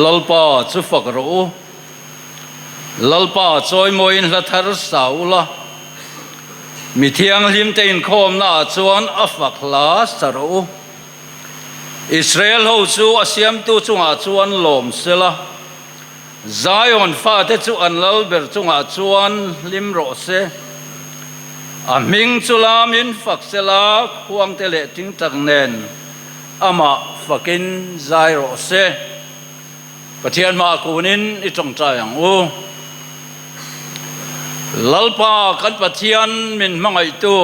lalpa chu fakro lalpa choi moin la thar saula mi thiang lim te in khom na chuan afak la saro Israel ho chu asiam tu chunga chuan lom sela Zion fa te chu anlal ber chunga chuan lim ro se aming chulamin faksela khuang te le ting tak nen ama fakin zai ro se pathian ma kunin I tong chayang u lalpa kan pathian min mangai tu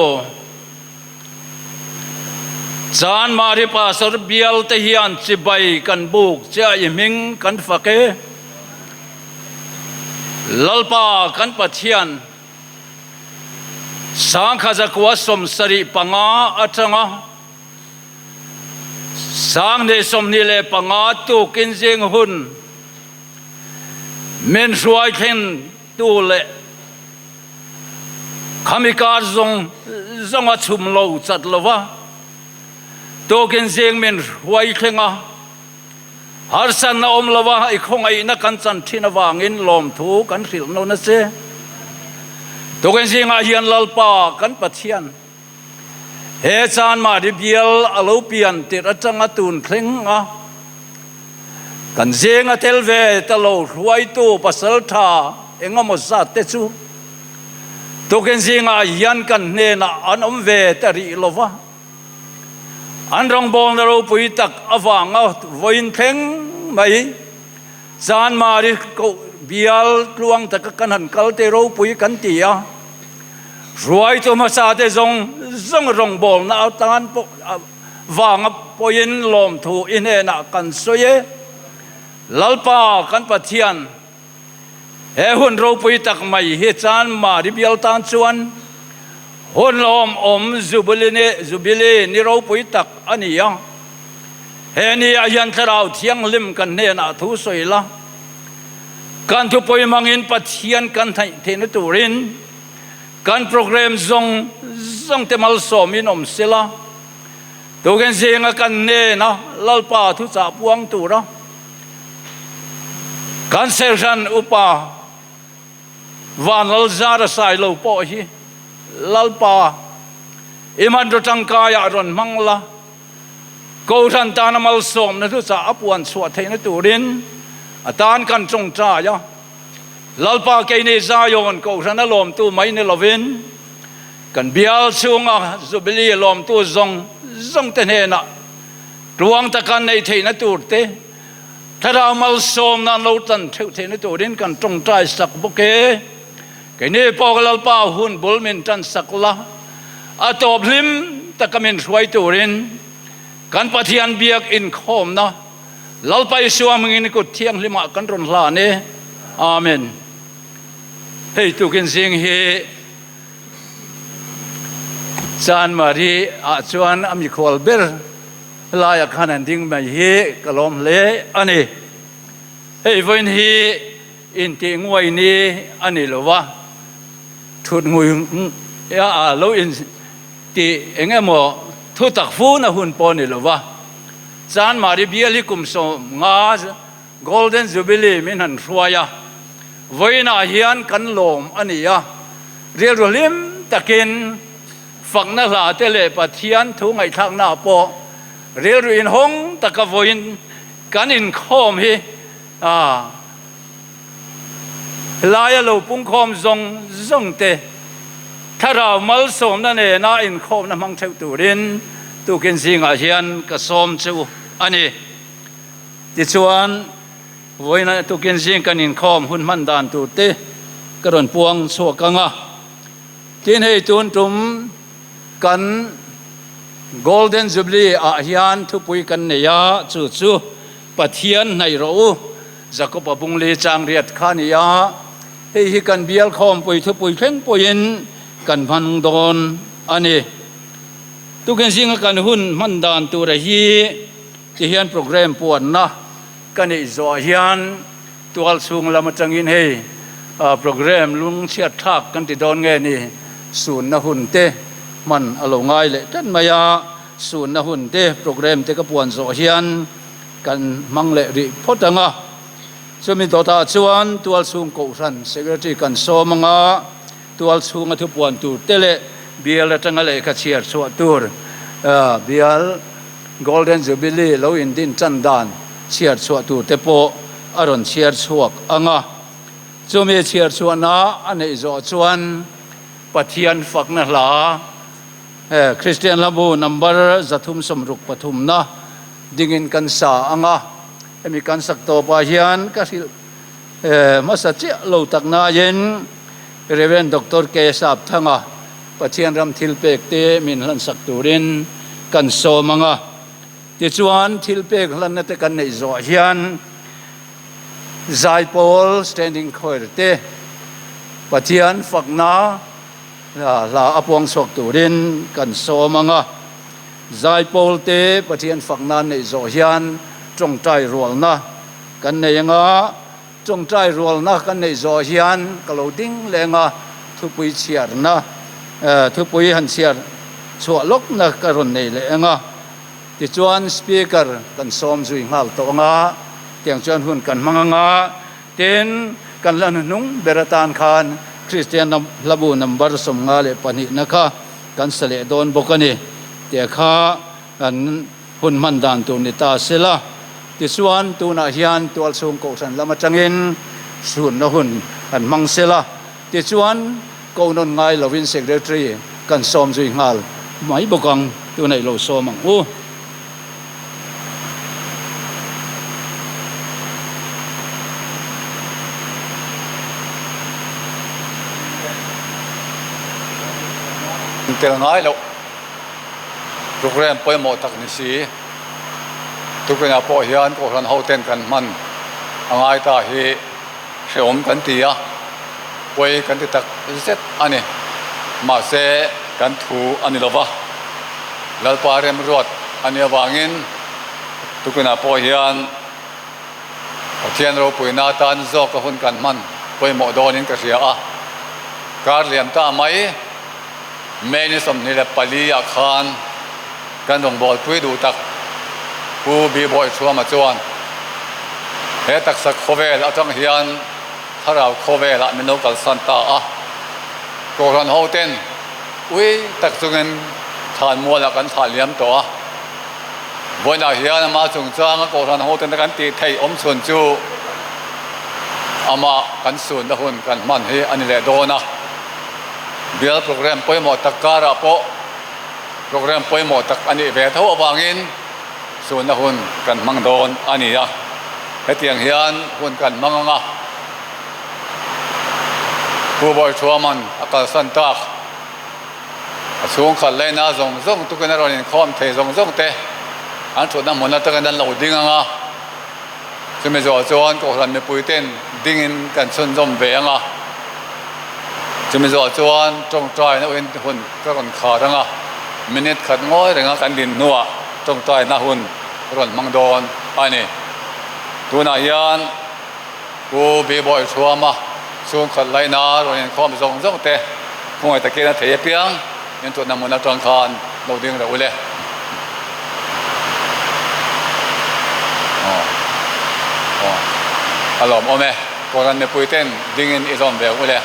chan mari pasar bial te hian chibai kan buk cha iming kan fake lalpa kan pathian sang khaza kwa som sari panga atanga sang ne som ni le panga tu kin jing hun men suai khen tu le khamikar zong a chum lo chat lova to kin jing men huai khenga har san na om lova I khongai na kan chan thina wangin lom thu kan khil no na se to kin jing a hian lalpa kan pathian he chan ma ri bial alo pian tir atanga tun thlenga kan jing a tel ve talo huai tu pasal tha engamo zat te chu to ken jing a hian kan ne na an om ve tari lova an rong bol na ro pui tak awanga voin thleng mai chan ma ri ko bial tluang tak kan han kal te ro pui kan tia ruai to ma sa te zong rong bol na tan po wanga poin lom thu in he na kan soye lalpa kan pathian he hun ro pui tak mai he chan ma ri bial tan chuan hun lom om zubile ni ro pui tak ania he ni a hian tharau thiang lim kan ne na thu soila kan thu poi mangin pathian kan thai thena turin kan program zong temal somin om sela to gen zenga kan ne na lalpa thu cha puang tu ra kan sersan upa van lal zara sai lo po hi lalpa iman ro tangkaya ron mangla ko ran tanamal som na thu cha apuan suwa theina turin atan kan chong cha ya lalpa ke ni Zion ko ran lom tu mai ne lovin kan bial chunga zubili lom tu zong te ne na ruang ta kan nei theina turte thara mal som na lo tan theu theina turin kan tong trai sak boke ke ni pok lalpa hun bulmin tan sakla atop lim takamin ruai turin kan pathian biak in khom na lalpa isuam ngin ko thiang lima kan ron hla ne amen hey tu kin sing he chan mari a chuan ami khol ber la ya khanan ding mai he kalom le ani hey voin hi in ti ngoi ni ani lowa thut ngui ya a lo in ti engemo thu tak fu na hun pon ni lowa chan mari biali kum so nga golden jubilee min han hruaya voina hian kan lom ania riel rolim takin fakna la tele pathian thu ngai thak na po riel rin hong taka voin kan in khom hi laya lo pung khom zong te thara mal som na ne na in khom na mang theu turin tu ken singa hian ka som chu ani ti chuan voina tu ken sing kan in khom hun man dan tu te karon puang so kanga tin hei tun tum kan golden jubilee a hian thu pui kan ne ya chu pathian nai ro jacob abung le chang riat khania hei hi kan bial khom pui thu pui thleng poin kan van don ani tu ken sing kan hun man dan tu ra hi ti hian program puan na kan ei zo hian tual sung lama changin hei program lung chiat thak kan ti don nge ni sun na hun te man alo ngai le tan maya sun na hun te program te ka puan zo hian kan mang le ri photanga so mi dota chuan tual chung ko ran secretary kan so manga tual chung athu puan tu tele bial atanga le ka chiar so tur bial golden jubilee lo in din chan dan chiar so tur te po aron chiar chuak anga chumi chiar chuana anei zo chuan pathian fakna hla Christian labu number zathum somruk pathum na dingin kan sa anga emi kan sak to pa hian ka sil masachi lo takna yen reverend dr k sap thanga pathian ram thil pek te min lan sak turin kan so manga ti chuan thil pek lan na te kan nei zo hian zai pol standing khoir te pathian fakna la apong sok turin kan so manga zai pol te pathian fakna nei zo hian trong trai rual na kan nei nga trong trai rual na kan nei zo hian kaloding lenga thupui chiar na thupui han chiar chua lok na karon nei le nga ti chuan speaker kan som zui ngal to nga tiang chuan hun kan manga ten kan lan nung beratan khan Christian labu number som nga le pani na kha kan sale don bokani te kha kan hun man dan tu ni ta sela ti chuan tu na hian tual chung ko san lama changin sun na hun an mang sela ti chuan ko non ngai lovin secretary kan som zui ngal mai bokang tu nei lo so mang u tel ngai lo program poi mo tak ni si tu kana po hian ko ran hoten kan man angai ta hi seom kan tia poi kan ti tak set ani ma se kan thu ani lova lal parem rot ani awangin tu kana po hian pathian ro puina tan zo ka hun kan man poi mo donin ka ria a kar liam ta mai meni som ni le pali a khan kan dong bol pui du tak pu bi boy chuam a chuan he tak sak khovel atang hian tharau khovel a mino kal santa a ko ran hoten ui tak chungen than muala kan thaliam to a boina hian ma chung chang ko ran hoten kan ti thei om chun chu ama kan sun da hun kan man he ani le dona bial program poi mo takara po program poi mo tak ani ve tho awangin suna hun kan mangdon ani ya hetiang hian hun kan manganga pu boy chuaman akal santak asung khal leina zong zong tu kana ron khom the zong zong te an thona mona ta kan lo dinganga cheme zo chuan ko ran me puiten dingin kan chun zom ve anga chumi zo chuan trong trai na hun ka ron kha ranga minute khat ngoi renga kan din nuwa trong trai na hun ron mangdon ani tuna hian ku bi boy chuama chung khat laina ron khom zong zong te khoi ta ke na thei piang yen tu na mona tang khan lo ding ra ule alom ome ko ran me puiten dingin izom ve ule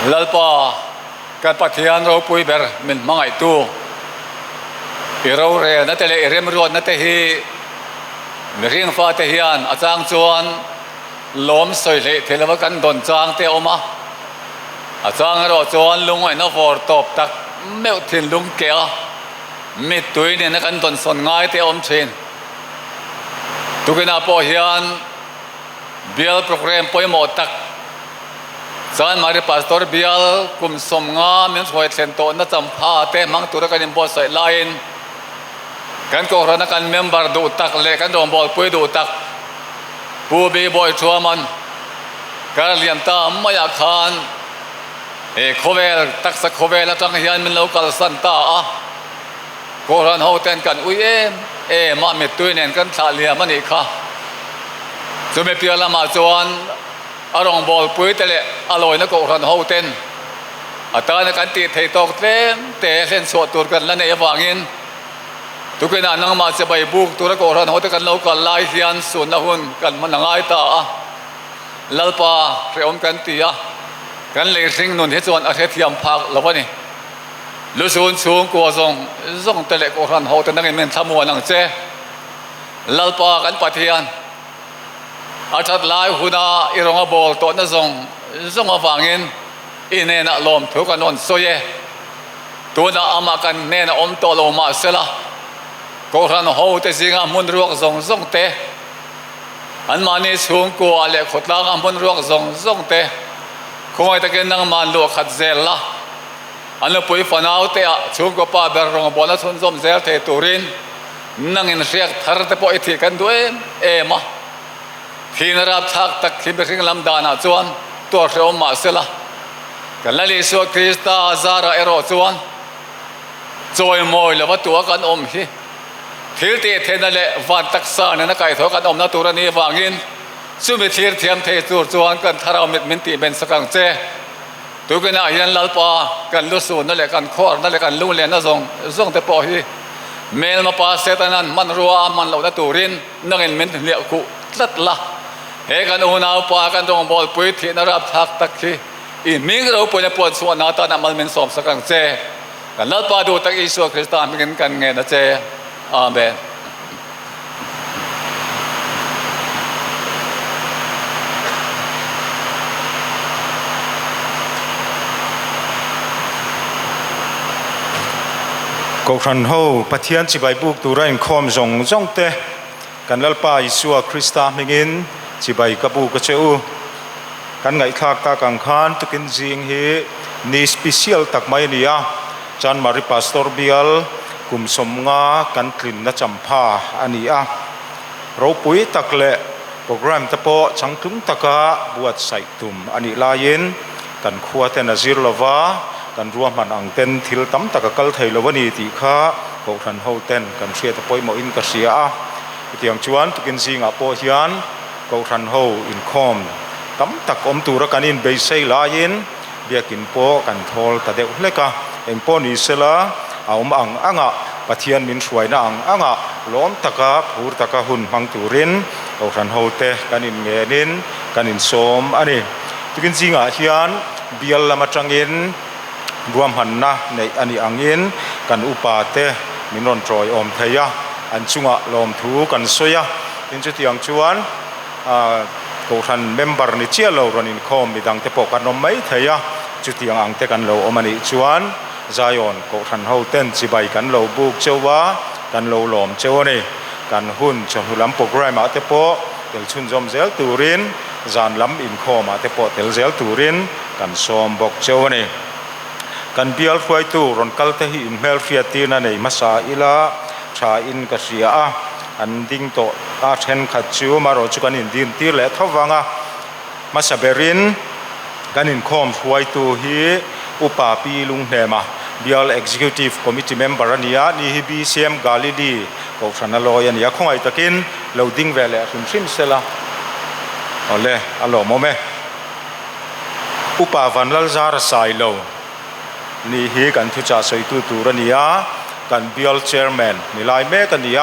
lalpa kan pathian ro pui ber min mangai tu เราเรนะแต่เรมรวดนะแต่ฮีมีเรียงฟ้าแต่ฮีอันอาจารย์จวนล้มสวยเละเทเลวกันดนจางเตอมาอาจารย์เราจวนลุงไว้นะฟอร์ตบตักเมื่อทิ้งลุงเกียมีตุยเนี่ยนะกันดนสนง่ายเตอมเชนทุกนาพอฮีอันเบียลโปรแกรมพอยหมดตักจานมาริพาสตอร์เบียลกุมสมงามีสวยเซนโตนะจำพาเตมังตุระกันบอสใส่ไลน์กันก็รันกันเมมเบอร์ดูตักเล็กกันรองบอลปุยดูตักผู้บีบอยชัวมันการเรียนตามไม่อยากขานโคเวลตักสักโคเวลแล้วจังเฮียนมันเรากัลสันตาก็รันเขาเต้นกันอุ้ยมาเม็ดตุยเนี่ยกันสาเลียมันอีกค่ะจะไม่เพียงละมาจวนอารมณ์บอลปุยแต่ละอร่อยนะก็รันเขาเต้นอัตราในการตีเทตอกเต้นแต่เส้นสวดตัวกันแล้วในฝั่งนี้ทุกคนนั่งมาจะไปบุกตัวละก็รันเขาแต่กันเราก็ไล่เฮียนส่วนละหุ่นกันมันง่ายตาลลปาเรียมกันตีกันเลยสิ่งนู้นที่ส่วนอาเทียมพักแล้ววะนี่ลุส่วนสูงกว่าส่งแต่ละก็รันเขาแต่นั่งเงินทำมัวนั่งเจ้ลลปากันปะเทียนอาจารย์ไล่หุ่นอีรองบอลตัวนั่งส่งมาฟังเงินอีเนน่ะลมทุกคนนอนโซเยตัวน่ะอามากันเนน่ะอมโตลมาเสละก็รันเขาแต่สิ่งมุนรวกส่งเตอันมานี่สูงกว่าเลยขดลางมุนรวกส่งเตคงไอ้ตะเกียงนั่งมันลวกขัดเซลละอันนั้นปุยฝันเอาเตะสูงกว่าป้าเบรองบอลนั้นส่งเซลเตตูรินนั่งอินเสียกทาร์เตปอยที่กันด้วยมาที่นรับทักตักที่เป็นสิ่งลำดานาจวนตัวเรียวมาเสละกันแล้วลิสุคริสต์อาซาระเอโรจวนจอยมอยแล้วว่าตัวกันอมฮีทิลตีเทนเลวันตักษาเนี่ยนักไก่ทอกันอมนาตุรนีวางินซุ่มทิลเทียมเทจูจวนกันทาราวมินตีเป็นสังเจตัวกันอายันลลปากันลุสูนั่นแหละกันขอนั่นแหละกันลุเลียนนั่งส่งแต่พอฮีเมลมาปาเซตันันมันรัวมันเหล่านาตุรินนั่งเงินมินเลี้ยกุลัดละเฮกันอุณาปากันตรงบอลปุยที่นรับทักตักฮีอีมิงเราปุยปวดส่วนนาตานามันเป็นสมสังเจกันลลปาดูตักอิสุคริสต์มิกันเงินนะเจอาเมนก็ครั้นเขาปะเทียนจิบายบุกตัวไรคอมจงเตะกันลลปาอิสุคริสต์มิกินจิบายกับบุกกเจ้ากันไงคลากตากังขานตุกินจิงเฮนี่สเปเชียลตักไม่เนี่ยจันมาริพาสตอร์เบียลกุมสมงากันกลิ่นนัจำพาอันนี้เราปุยตักเละโปรแกรมตะโปชังทุงตะกะบวชใส่ตุ่มอันนี้ลายินกันขวดเตนซิรลวากันรวมมันอังเตนทิลตั้มตะกะกัลไทยลวนีติข้าโกทันเฮาเตนกันเชียตะโปยมอินกเสียเตียงชวนตุกินซิงอโปเฮียนโกทันเฮาอินคอมตั้มตะกอมตูระกันอินเบย์ไซลายินเบียกินโปกันทอลตะเดอุเลกะเอ็มโปนิเซลาเอามาอ่างปะเทียนมินสวยนะอ่างล้อมตะกะพูดตะกะหุ่นมังตูรินเอาทันเฮาเตกันอินเงนินกันอินโสมอันนี้ตุกินจิงเฮียนเบียลละมาจังอินรวมหันนะในอันนี้อังอินกันอุปาเตมินรอนทรอยอมเทียอันจุงะลมทูกันสวยอินจุดที่อังชวนก็ทันเมมเบอร์นี่เชี่ยเรารอนินคอมมีดังเตปกันนมไม่เทียจุดที่อังเตกันเราอมันนี่ชวนใจอ่อนก็ทันเฮาเต้นสิบายกันเราบุกเจ้าว่ากันเราหลอมเจ้านี่กันหุ่นจนหุ่นลำโปรแกรมมาเตปเตลชุนจอมเซลตูรินจานลำอินคอมาเตปเตลเซลตูรินกันซ้อมบอกเจ้านี่กันเบียลฟวยตูรอนกัลเตหิอินเมลฟิอาตีนันเองมาซาอิลาชาอินกัสยาอันดิ้งโตอาเทนขัดจิวมารอจุกันอินดินตีเละทวังมาซาเบรินกันอินคอมฟวยตูฮีอุปาปีลุงเนมาเบียล Executive Committee Member นี่ฮีบีซีเอ็มกาลิดีก็ฟันลอยนี่คงไอ้ตะกินเราดิ้งเวลสุนทริมเซล่าเอาเลยอัลโหลโมเมอุปาวันลซาร์ไซโลนี่ฮีกันทุจ่าสวยตูรนี่กันเบียล Chairman นี่ไลเมกันนี่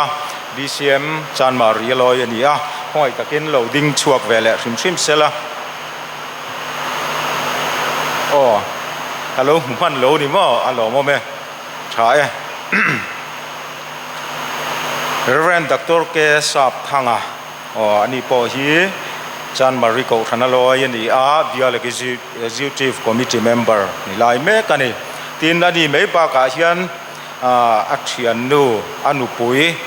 BCM จานมารีลอยนี่คงไอ้ตะกินเราดิ้งชัวเวลสุนทริมเซล่าโอ้ฮัลโหลมันโหลนี่มั้งฮัลโหลโมเมใช่ Reverend Dr. K. Sap Thanga ani po hi Chan Mariko Thanaloi ni Bial Executive Committee member ni lai me kani tin ani me pa ka hian akthian nu anupui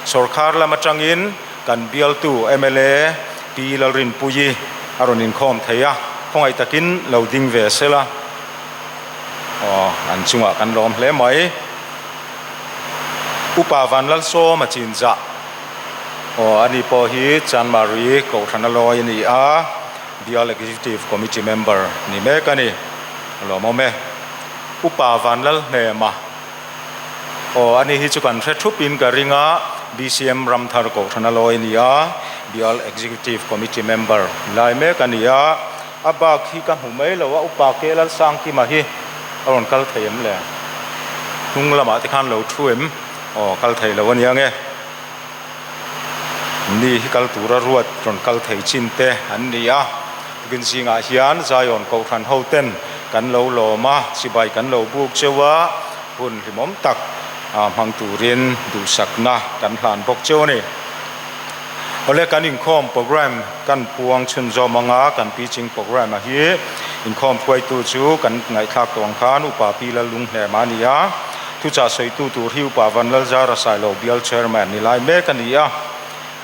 sarkar lama tangin kan bial tu MLA pi lalrin puyi aronin khom theya khongai takin loading ve sela an chunga kan lom hle mai upa van lal so ma chin za ani po hi Chan Mari ko Thanaloi ni Bial Executive Committee member ni me kani lo mo me upa van lal ne ma ani hi chu kan thre thupin ka ringa BCM Ramthar ko Thanaloi ni Bial Executive Committee member lai me kania aba khi ka humai lo wa upa ke lal sang ki ma hi aron kal theim le hung lama ti khan lo thuem kal thei lo ania nge ni kal tura ruat ron kal thei chin te an nia gin singa hian Zion ko Than Hoten kan lo lo ma sibai kan lo buk chewa hun rimom tak mang turin du sakna kan hlan bok cheu ni ole kan inkhom program kan puang chun zo manga kan teaching program a hi inkhom phoi tu chu kan ngai thak tong khan upa pi la lung hle mania thu cha soi tu tur hi upa van lal zara sai lo bial chairman ni lai me kania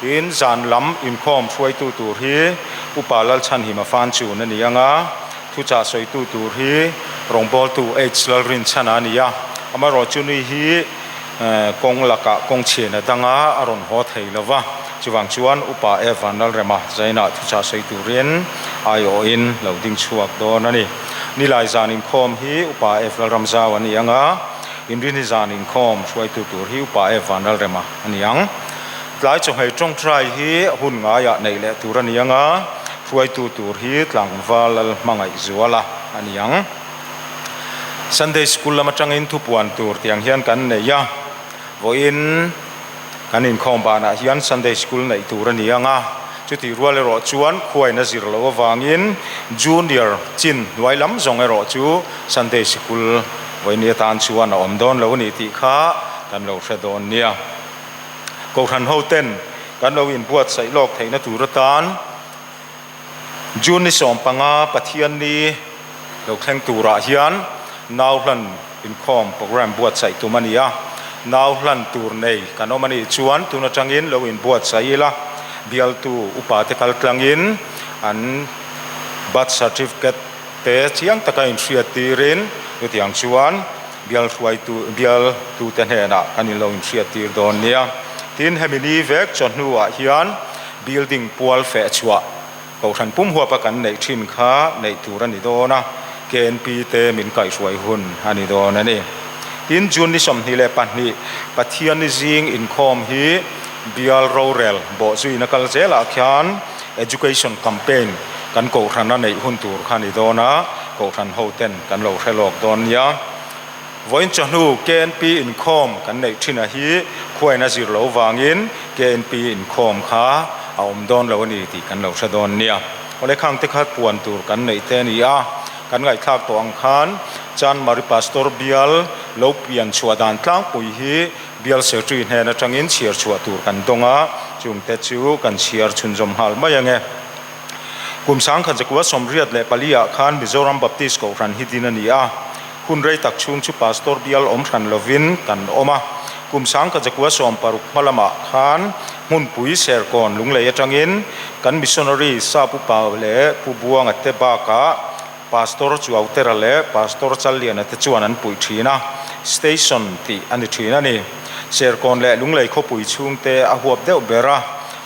in zan lam inkhom phoi tu tur hi upa lal chan hi ma fan chu na ni anga thu cha soi tu tur hi rongbol tu h lal rin chana nia amaro chuni hi kong laka kong chena danga aron ho thei lova chuwang chuan upa evanal rema zaina thucha sei turin ayo in loading chuak don ani nilai zanin khom hi upa eval ramzaw ani anga inrin zanin khom chuai tu tur hi upa evanal rema ani ang tlai chonghei tong trai hi hun nga ya nei le turani anga chuai tu tur hi tlangwal mangai zuala ani ang Sunday school lama tangin thupuan tur tiang hian kan nei ya voin kanin khom bana hian Sunday school nei turani anga chuti ruale ro chuan khuaina zirlo wangin junior chin nuailam zonge ro chu Sunday school voini tan chuan om don lo ni ti kha kan lo hredon nia ko Than Hoten kan lo in buat sai lok theina turatan jun ni som panga pathian ni lo thleng tura hian now hlan in khom program buat sai tu mania now hlan tur nei kanomani chuan tuna tangin lo in buat sai la bial tu upa te kal tlangin an birth certificate te chiang taka in thriatirin tu tiang chuan bial tu te hena kanin lo in thriatir don nia tin hemini vek chonhua hian building pual fe chua ko than pum huwa pa kan nei thin kha nei turani dona KNP te min kai suai hun ani don ani tin jun ni som hi le pan ni pathian ni jing in khom hi bial rorel bo zui na kal zela khan education campaign kan ko thana nei hun tur khani dona ko Than Hoten kan lo thelok don ya voin chanu KNP in khom kan nei thina hi khuaina zir lo wangin KNP in khom kha aum don lo ni ti kan lo thadon nia ole khang te khat puan tur kan nei te ni a kan ngai thak to ang khan Chan Mari Pastor Bial lo pian chua dan tlang pui hi Bial secretary he na tangin chiar chua tur kan donga chung te chu kan chiar chunjom hal mayange kum sang khan jakwa somriat le palia khan Mizoram Baptist ko ran hidin ani a hun rei tak chung chu Pastor Bial om than lovin kan oma kum sang khan jakwa som paruk malama khan mun pui ser kon lunglei atangin kan missionary sa pu pa le pu buang atte ba ka pastor chuau terale pastor challian ate chuan an pui thina station ti ani thina ni ser kon le lunglei kho pui chung te a huap deuh bera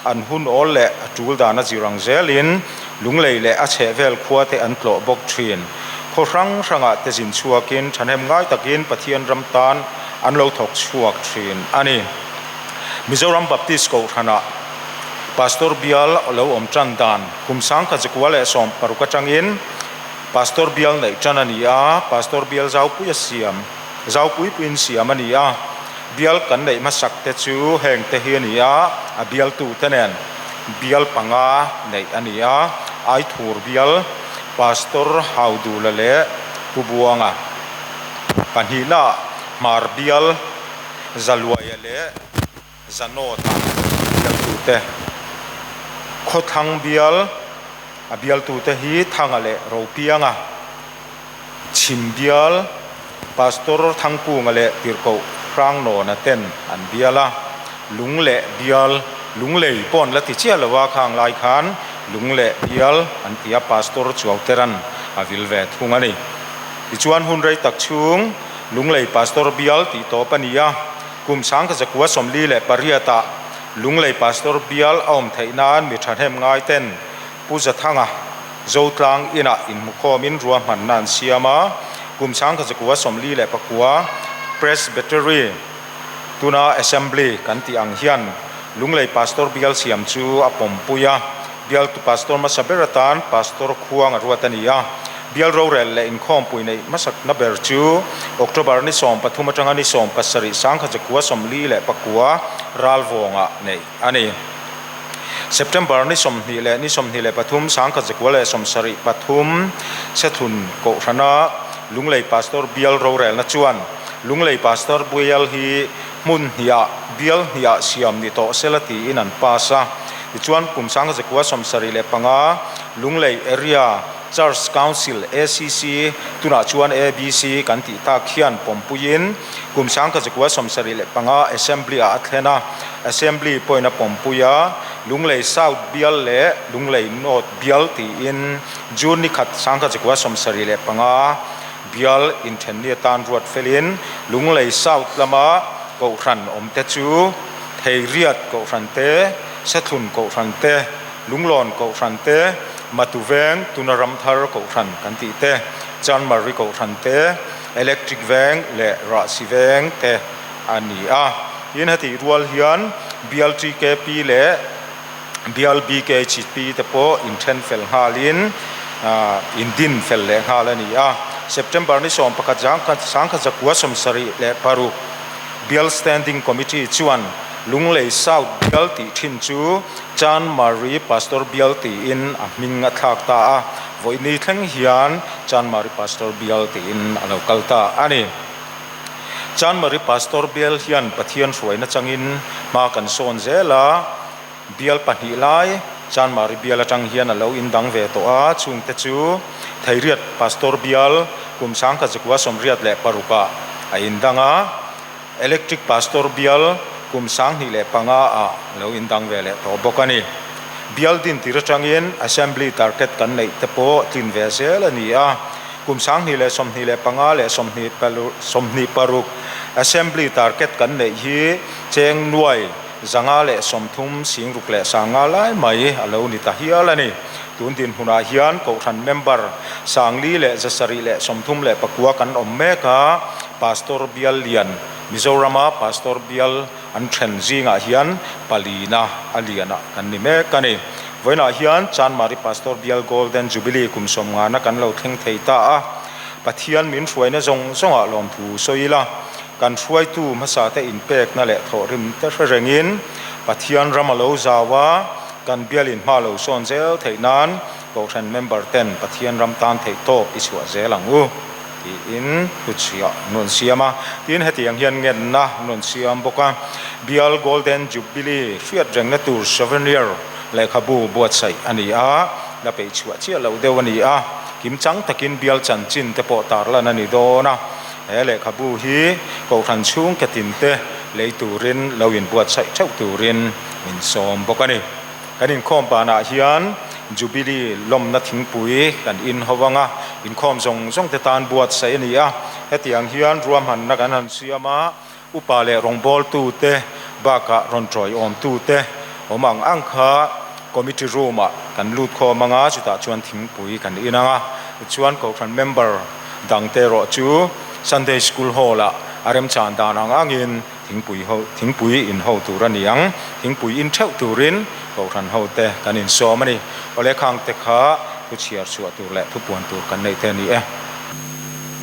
an hun ol le atul dana jirang zelin lunglei le a chevel khua te an tlo bok thin kho rang ranga te jin chuakin thanem ngai takin pathian ramtan an lo thok chuak thin ani Mizoram Baptist ko thana Pastor Bial lo om chandan kumsang kha jakwale som paruka changin Pastor Bial nei chanania Pastor Bial zaupui siam zaupui puin siam ania Bial kan nei masak te chu heng te hiania a Bial tu tenen Bial panga nei ania ai thur Bial Pastor haudu lale pubuanga panhina mar Bial zalwaya le zano ta bial tu te kho thang bial a bial tu te hi thangale ro pianga chim bial pastor thangpu ngale tirko rang no na ten an biala lungle bial lunglei pon la ti chia lawa khang lai khan lungle bial an tia pastor chuauteran avil ve thungani ti chuan hun rei tak chung lunglei pastor bial ti to pania kum sang ka zakwa somli le pariata lunglei pastor bial aum thainan mi thanem ngai ten puja thanga zotlang ina in mukhomin ruam han nan siama kum sang ka zakwa somli le pakua presbytery tuna assembly kan ti ang hian lunglei pastor bial siam chu apom puya bial tu pastor masaberatan pastor khuang ruatania bial rorel le in khom pui nei masak na ber chu october ni som pathum atanga ni som pasari sang kha jakwa somli le pakua ralwonga nei ani september ni som hi le pathum sang kha jakwa le somsari pathum sethun ko rana lunglei pastor bial rorel na chuan lunglei pastor buial hi mun hiya bial hiya siam ni to selati in an pasa chuan kum sang kha jakwa somsari le panga lunglei area Church Council ACC tuna chuan ABC kan ti ta khian pompuin kum sang ka jakwa somsari le panga assembly a athlena assembly poina pompuya lunglei south bial le lunglei north bial ti in june ni khat sang ka jakwa somsari le panga bial in thenia tan ruat felin lunglei south lama ko ran omte chu theiriat ko ran te sathun ko ran te lunglon ko ran te matuveng tunaram thar ko ran kan ti te chan mari ko ran te electric veng le ra si veng te ani a yin hati rual hian BL3KP le BLBK chp te po inten fel halin indin fel le halani a september ni som pakhat jang kan sang kha jakwa somsari le paru BL standing committee chuan lunglei south bial ti thin chu chan mari pastor bial ti in aming athak ta a voini thleng hian chan mari pastor bial ti in local ta ani chan mari pastor bial hian pathian hruaina changin ma kan son zela bial pahni lai chan mari bial atang hian alo in dang ve to a chung te chu thairiat pastor bial kum sang ka jakwa somriat le paruka a in danga electric pastor bial kum sang ni le panga a lo indang vele to bokani bial din tirachangin assembly target kan nei te po tin ve sel ani a kum sang ni le somni le panga le somni paruk assembly target kan nei hi cheng nuai zanga le somthum singruk le sanga lai mai alo ni ta hialani tun tin huna hian ko than member sangli le jasari le somthum le pakua kan omme ka pastor bial lian Mizorama pastor bial an then zinga hian palina aliana kan ni me kani voina hian chan mari pastor bial golden jubilee kum somnga na kan lo thleng theita a pathian min hruaina zong zonga lom thu soila kan hruai tu masa te in pek na le thorim te rengin pathian ramalo zawa kan bial in ma lo son zel theinan ko than member 10 pathian ram tan thei top iswa zelangu in kuchia non siama tin hetiang hian ngen na non siam boka bial golden jubilee fiat reng na tur souvenir le khabu buat sai ani a na pe chua chia lo dewani a kim chang takin bial chan chin te po tar la na ni do na le khabu hi ko than chung ke tin te le turin lawin buat sai thau turin min som bokani kanin khom pa na hian jubilee lom na thingpui kan in howanga in khom zong te tan buat sai ni a hetiang hian ruam han na kan han siama upale rongbol tu te baka rontroi om tu te omang angkha committee room a kan lut kho manga chuta chuan thingpui kan inanga chuan ko than member dangte ro chu sunday school hall a arem chan danang angin thingpui in ho turaniang thingpui in theu turin ko than ho te kan in so mani ole khang te kha ku chiar chu tur le thu puan tur kan nei te ni e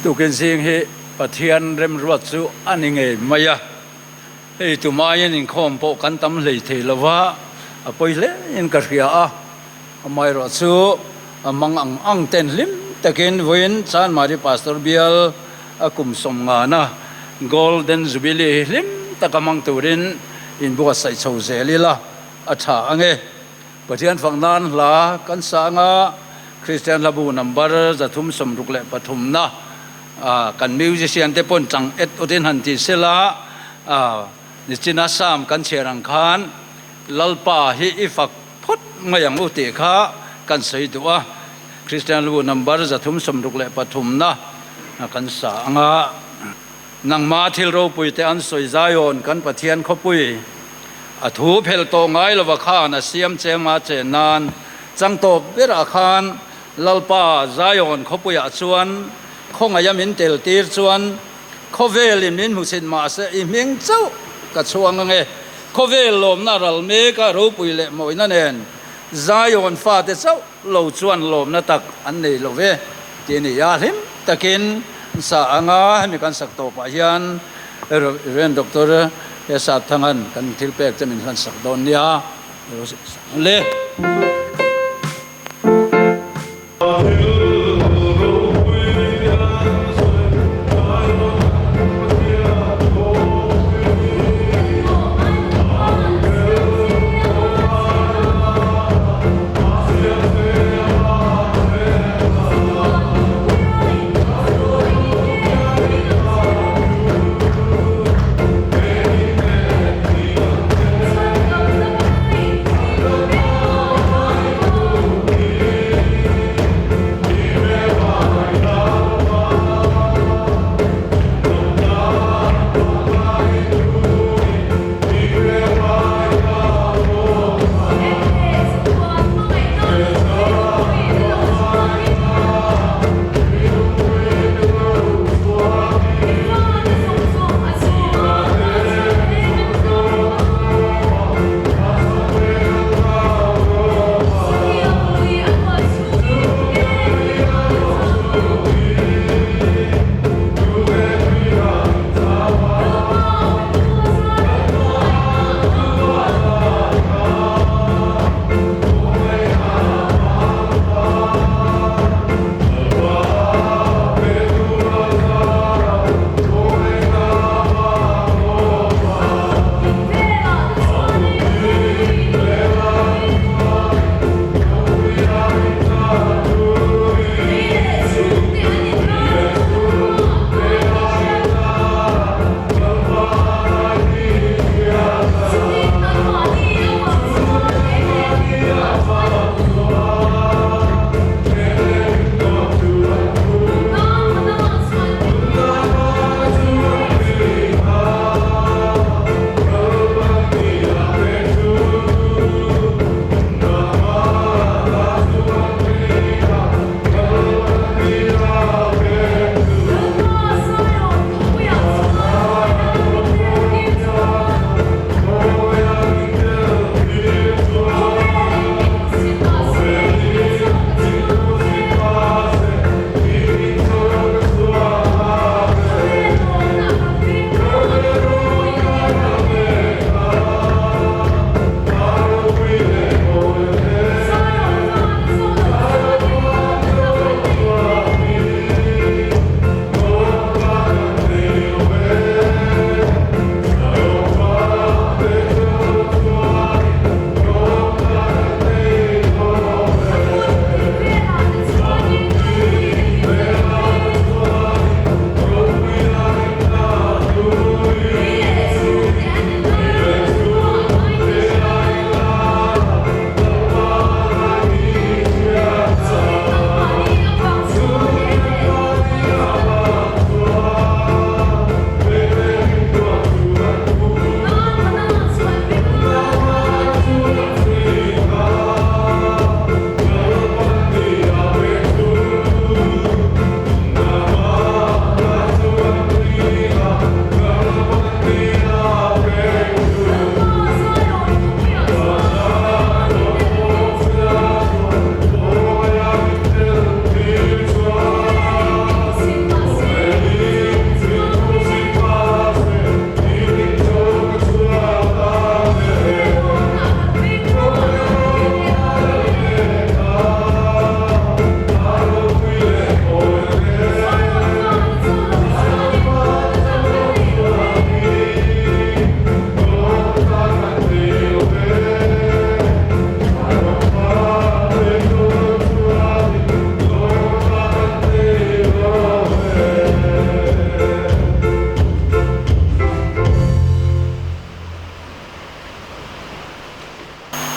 tu ken sing he pathian rem ruat chu aninge maya ei tu mayan in khom po kan tam lei the lawa apoi le in ka ria a amai ro chu amang ang ten lim takin voin chan mari pastor bial akum som nga na golden jubilee lim takamang turin in bo sai chho zelila atha ange pathian phangnan la kan sanga Christian labu number zathum somruk le pathum na kan musician te pon chang et odin han ti sela nichina sam kan cherang khan lalpa hi ifak phot mayang uti kha kan sei duwa Christian labu number zathum somruk le pathum na kan sa anga nang ma thil ro pui te an soi zayon kan pathian khopui athu phel to ngai lawa khan a siam chema che nan chang to bera khan lalpa zayon khopui a chuan khonga yamin tel tir chuan khovelin min husin ma se I ming chau ka chuang nge khovel lom na ral me ka ro pui le moina nen zayon fa te chau lo chuan lom na tak an nei lo ve ti ni ya him takin sa anga mi kan sak to pa hian ren doctor ya sa thangan kan thilpek chamin kan sak don nia le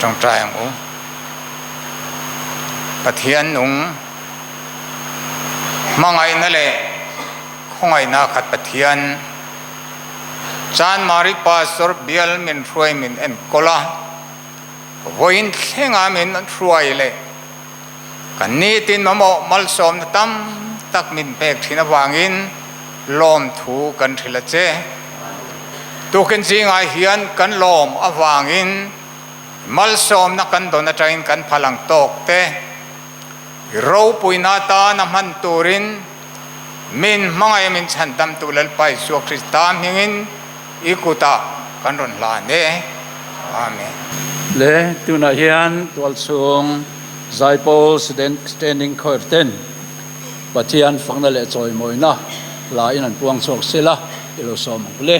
จงใจงูปะเทียนหนุงมังไงนั่นแหละคงไงนาขัดปะเทียนจานมาริปาสรเบียลมินรวยมินเอ็นโกลาวินเข่งอามินรวยเลยกันนี้ตินมะโมมัลสอมตั้มตักมินเปกทินวางินลมถูกันทิละเจตุกันจริงไอเฮียนกันลมอวางินมัลสอมนักกันโดนใจกันพลังตกเตเราปุยนาตานำมันตูรินมินมังไอมินฉันดำตุลไปสุคริสตามหิงินอีกุตากันรอนลานเดอาเมนเลตุนาเฮียนตัวสูงไซโปสแตนดิ้งคอร์เทนปะเทียนฟังนั่นแหละจอยมวยนะลายนั่นปวงโศกเสละอิโลสอมเล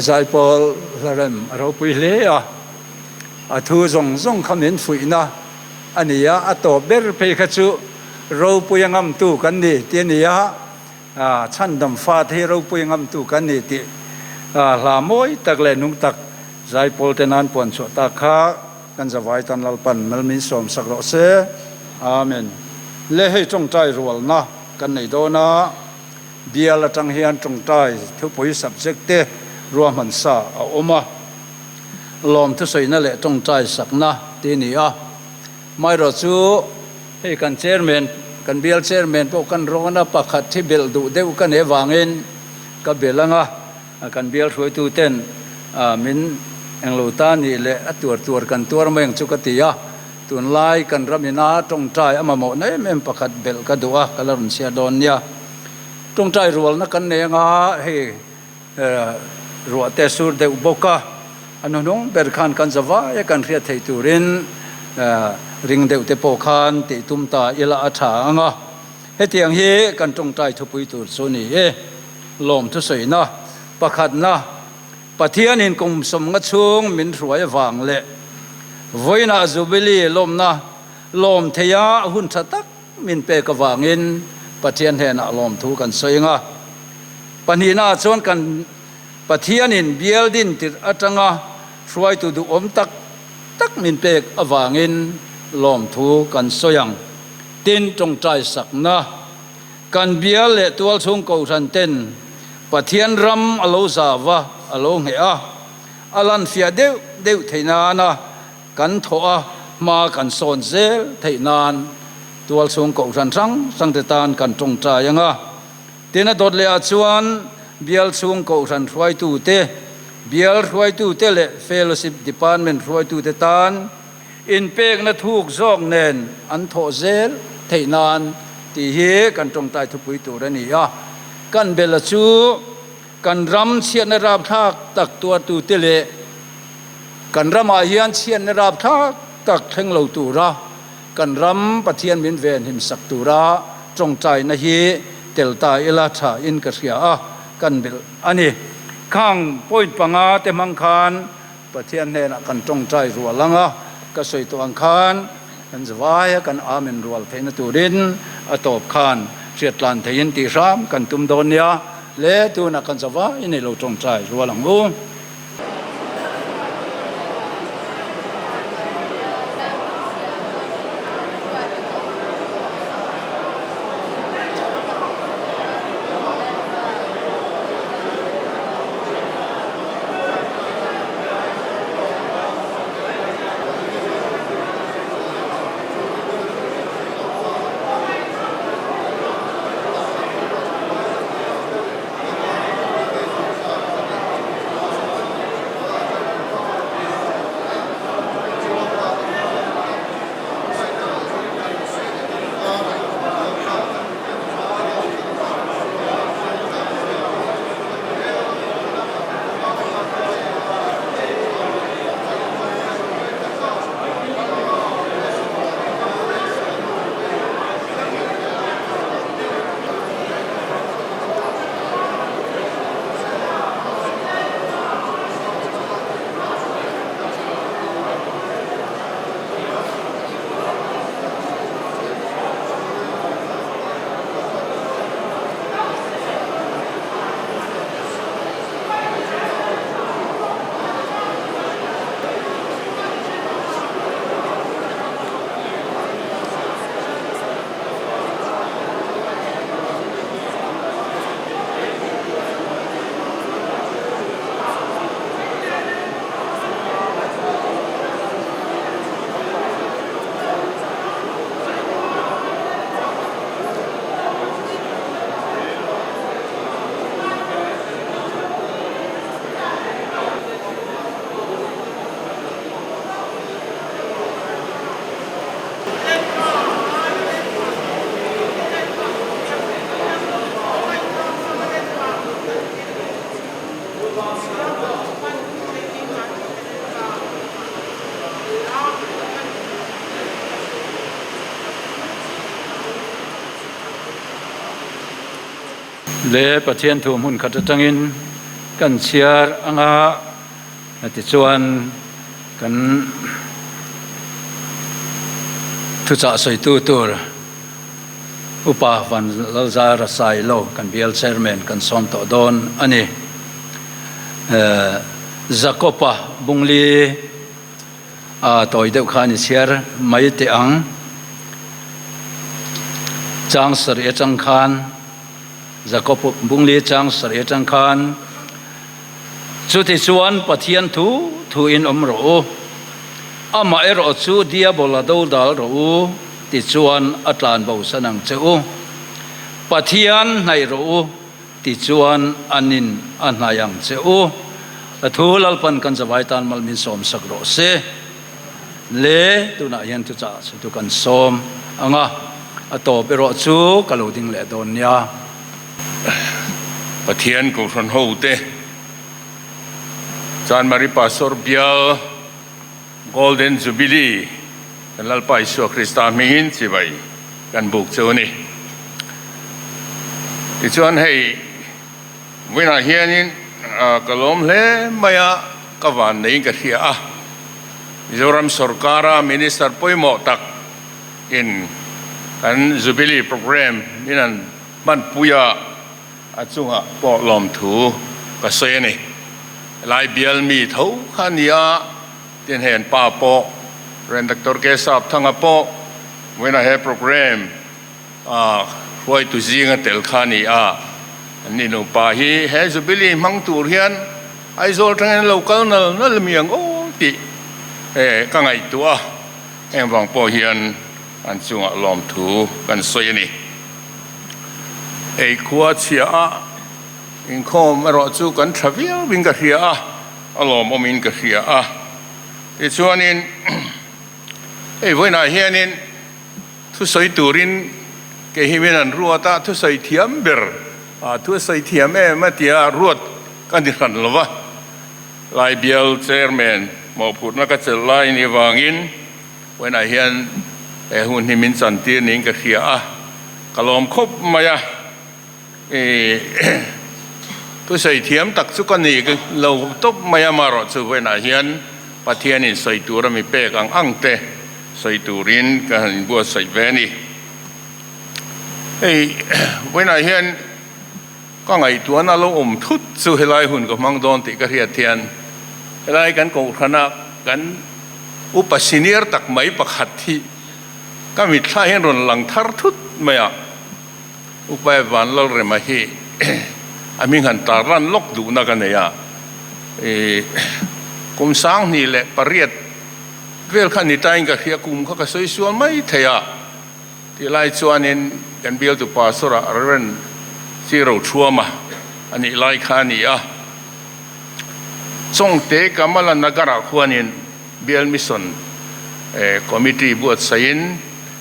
ใจปอลเริ่มเราปุยเลียทูส่งคำเห็นฝุ่ยนะอันนี้อะตบเบรเพคจูเราปุยงามตูกันนี่ที่นี่ฉันดำฟาที่เราปุยงามตูกันนี่ที่ลามอยตักเลนุงตักใจปอลเตนันปวนสวตาข้ากันจะไว้ตันลปันมัลมินสมสักรเสอาเมนเลให้จงใจรวลนะกันในโดนะเบียละจังเฮียนจงใจทุกปุย subject เตรวมมันซาเอามาลมทุกสิ่งนั่นแหละจงใจสักนะที่นี่ไม่รอจูให้กันเชร์แมนกันเบียลเชร์แมนพวกกันร้องนะประคัดที่เบลดูเดี๋ยวกันเอวางเงินก็เบลละกันเบียลช่วยตูเต้นมินเองลูตานี่แหละตัวกันตัวเมืองจุกติยาตุนไล่กันรำยินาจงใจมาหมดนี่เอ็มประคัดเบลก็ดูกันลรุนเสียดอนเนี่ยจงใจรัวนักกันเองให้รัวเตสูดเดอุบกะอันนู้นเบรคันกันจะว่ากันเรียกไทตูรินริงเดอุเตโปคันติตุมตาอิละอัฐางให้เตียงเฮกันจงใจทุปุยตูสุนีลมทุสวยนะประคัดนะปะเทียนินกุมสมงัดชุงมินรวยวางเละวยนาจูบิลีลมนะลมเทียหุ่นสตักมินเปกวางินปะเทียนเฮนะลมทุกันสวยงะปนีนาชวนกันปะเทียนินเบียลดินติดอัจงะช่วยตุดูอมตักมินเปกอวางินลมทุกันสวยงตินจงใจสักนะกันเบียลเลตัวชงกูสันเต้นปะเทียนรำอโลซาวะอโลเหียอลันเฟียเดวเทนานะกันโถมากันโซนเซลเทนานตัวชงกูสังเตตานกันจงใจยังตินดดเลอชวนเบียลชงกูสันรวยตูเตเบียลรวยตูเตเลเฟโลชิพดิพาร์ตเมนต์รวยตูเตตานอินเปกนะทุกซอกเนนอันโถเซลเทนานที่เฮกันจงใจทุกปุยตูระนี่กันเบลชูกันรำเชียนราบทักตักตัวตูเตเลกันรำอาเฮียนเชียนราบทักตักเทงเหลาตูระกันรำปะเทียนมินเวนหิมสักตูระจงใจนะเฮเตลตาเอลาชาอินกเสียกันเบลอันนี้ข้างปอยปังอาเตมังคานปะเทียนเนนกันจงใจรัวลังก็สวยตัวอังคารกันสวายกันอาเมนรัวเทนตูรินอตบคานเสียดลานเทียนตีสามกันตุมโดนยาเลตูนักกันสวายในเราจงใจรัวหลังงูเลปะเทียนทูมุนขัดจังอิน กันเชียร์อ่างติชวนกันทุจาสวยตัวอุปาวันลาซาร์ไซโลกันเบียลเชอร์แมนกันซอนโตดอนอันนี้จักรปะบุงลีตัวเดียวกันเชียร์ไม่ติอังจางสรีจังคานจักรปะบุงลีจางสรีจังคานจุดที่ชวนปะเทียนทูอินอมรูอามาเอรอจูเดียบลาดูดาลรูติชวนอัตลานบาวสนังเจ้าปะเทียนในรูติชวนอันนินอันนายังเจ้าทูลลปันกันจะไว้ตานมัลมินสมสักโรเซเลตุนายันตุจ่าสุตุกันสมอ่างอัตโตเปรอจูกลูดิงเลดอนยาปะเทียนกุศลโฮเตจานมาริปาสอร์เบียลGolden Jubilee กันลัลปาอิสุคริสตามิหินสิไว้กันบุกเจ้านี่ที่ชวนให้วินาทีนี้กลมเล่ไม่กวันนี้ก็เสียมิโซรัมสรการามินิสเตอร์ป่วยหมอตักอินกัน Jubilee Program นี่นั่นมันปุยอาจุงปอลมถูก็เสียนี่ลายเบียลมีเท่าขันยาเตียนเห็นป่าปอเรนดักตอร์เกสับทั้งปอเวลาให้โปรแกรมช่วยตุจิงเตลขานีนี่หนูป่าฮีเฮจูบิลีมังตูเรียนไอโซลทั้งเราเกานั่นมีอย่างโอ้ติก็ไงตัววังปอเฮียนอันจุงลมถูกันสวยนี่ขวดเชียอินคอมรอจูกันทวีวิงกะเฮียอารมณ์มินกะเฮียที่ชวนนินวันนั้นเฮียนินทุสอยตูรินเกี่ยนันรัวตาทุสอยเทียมเบอร์ทุสอยเทียมมาเทียรวดกันที่ขันลวะลายเบียลเชอร์แมนหมอพูดนักเจริญนิวางินวันนั้นเฮียนหุ่นหิมินสันตินินกะเฮียกลอมคบมายาทุสอยเทียมตักสุกันนี่ก็เราตบมายามารอดสุวันนั้นเฮียนปะเทียนินใส่ตัวเราไม่เป๊กอังเตใส่ตูรินกันบัวใส่แวนี่วันนั้นเห็นก็ไงตัวนั้นเราทุดสู่ให้ลายหุ่นกับมังดอนติกระเทียเทียนให้ลายกันกูขณะกันอุปสินีร์ตักไม่ประคัดที่ก็มีท่าเห็นรนหลังทาร์ทุดไม่อุปยวันเราเรียมาให้อามิหันตารันลกดูนักเนี่ยกุมสังนี่แหละปริยัติเวลขันนิตายกับเฮียกุมเขาก็สวยส่วนไม่เทียที่ไล่ชวนนินกันเบียตุปาสุระเรนที่เราชัวมาอันนี้ไล่ขานี่ส่งเตะกำมะลันนักการขวานินเบียลมิสันคอมมิตี้บวชสิน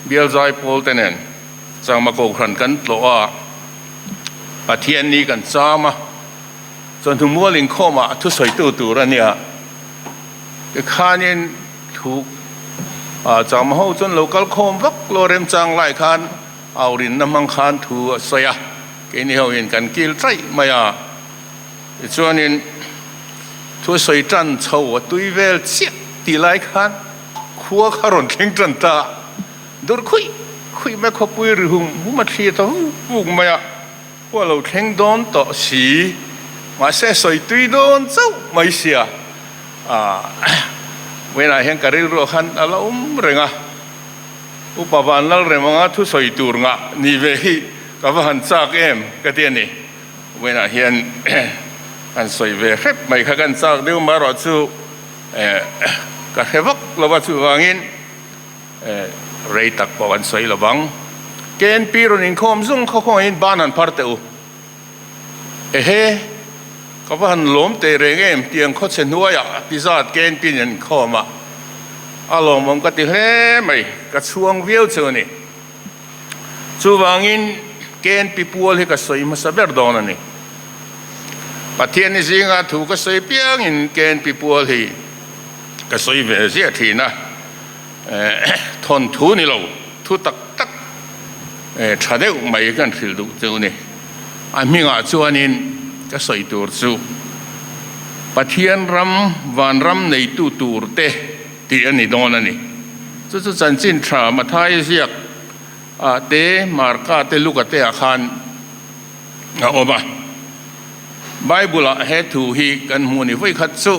เบียลใจโพลเตนันจังมาโกขันกันตัวปะเทียนนี้กันซ้ำมาจนถึงมัวลิงเข้ามาทุสอยตัวระเนี่ยข้านี่ถูกจำเขาจนเราก็คมวักโลเรมจังไล่ขันเอารินน้ำมันขันถูกเสียกินเขาเห็นกันกิลใจไม่ส่วนนี้ทุสอยจันเช่าตุยเวลเสียตีไล่ขันขัวขรุนทิ้งจันตาดูคุยไม่ขบุยหรือหุ่มมาทีตัวบุกไม่ว่าเราทิ้งโดนต่อสีมาเสียสอยตุยโดนเจ้าไม่เสียเวลาเห็นการิโรขันอะไรเร่งอุปบาลนั่งเร่งมังทุสอยตูรงนี่เวฮีกับหันซักก็เทียนี่เวลาเห็นกันสอยเวเฟบไม่ขันซักเดี๋ยวมารอจูก็เฮวักเราว่าจูวางินเรตักปวันสอยระวังเกณฑ์ปีรุนินคอมซุ่งเขาคงเห็นบ้านันพาร์เตอก็ว่าหันล้มเตะเรงเตียงโคตรเซนัวยพิซาดเกณฑ์ปีนันเข้ามาอารมณ์มันก็ติเฮ้ไม่ก็ช่วงวิวเจอนี่ชูวางินเกณฑ์ปีปัวให้ก็สวยมาสับเบอร์ดอนนี่ปะเทียนนี่สิงห์ถูกก็สวยเปียงอินเกณฑ์ปีปัวให้ก็สวยเวเสียทีนะทนทุนี่เราทุตักชาเดวไม่กันฟิลดูเจอนี่อันมีงาจวนนินก็สวยตัวจู ปะเทียนรำวานรำในตู้ตูรเตตีอันนี้โดนอันนี้จุดสันจินทรามาทายเสียกเตมารกาเตลูกเตอาคารโอบะไบเบิลเฮตูฮีกันมูนี่ไว้ขัดสุ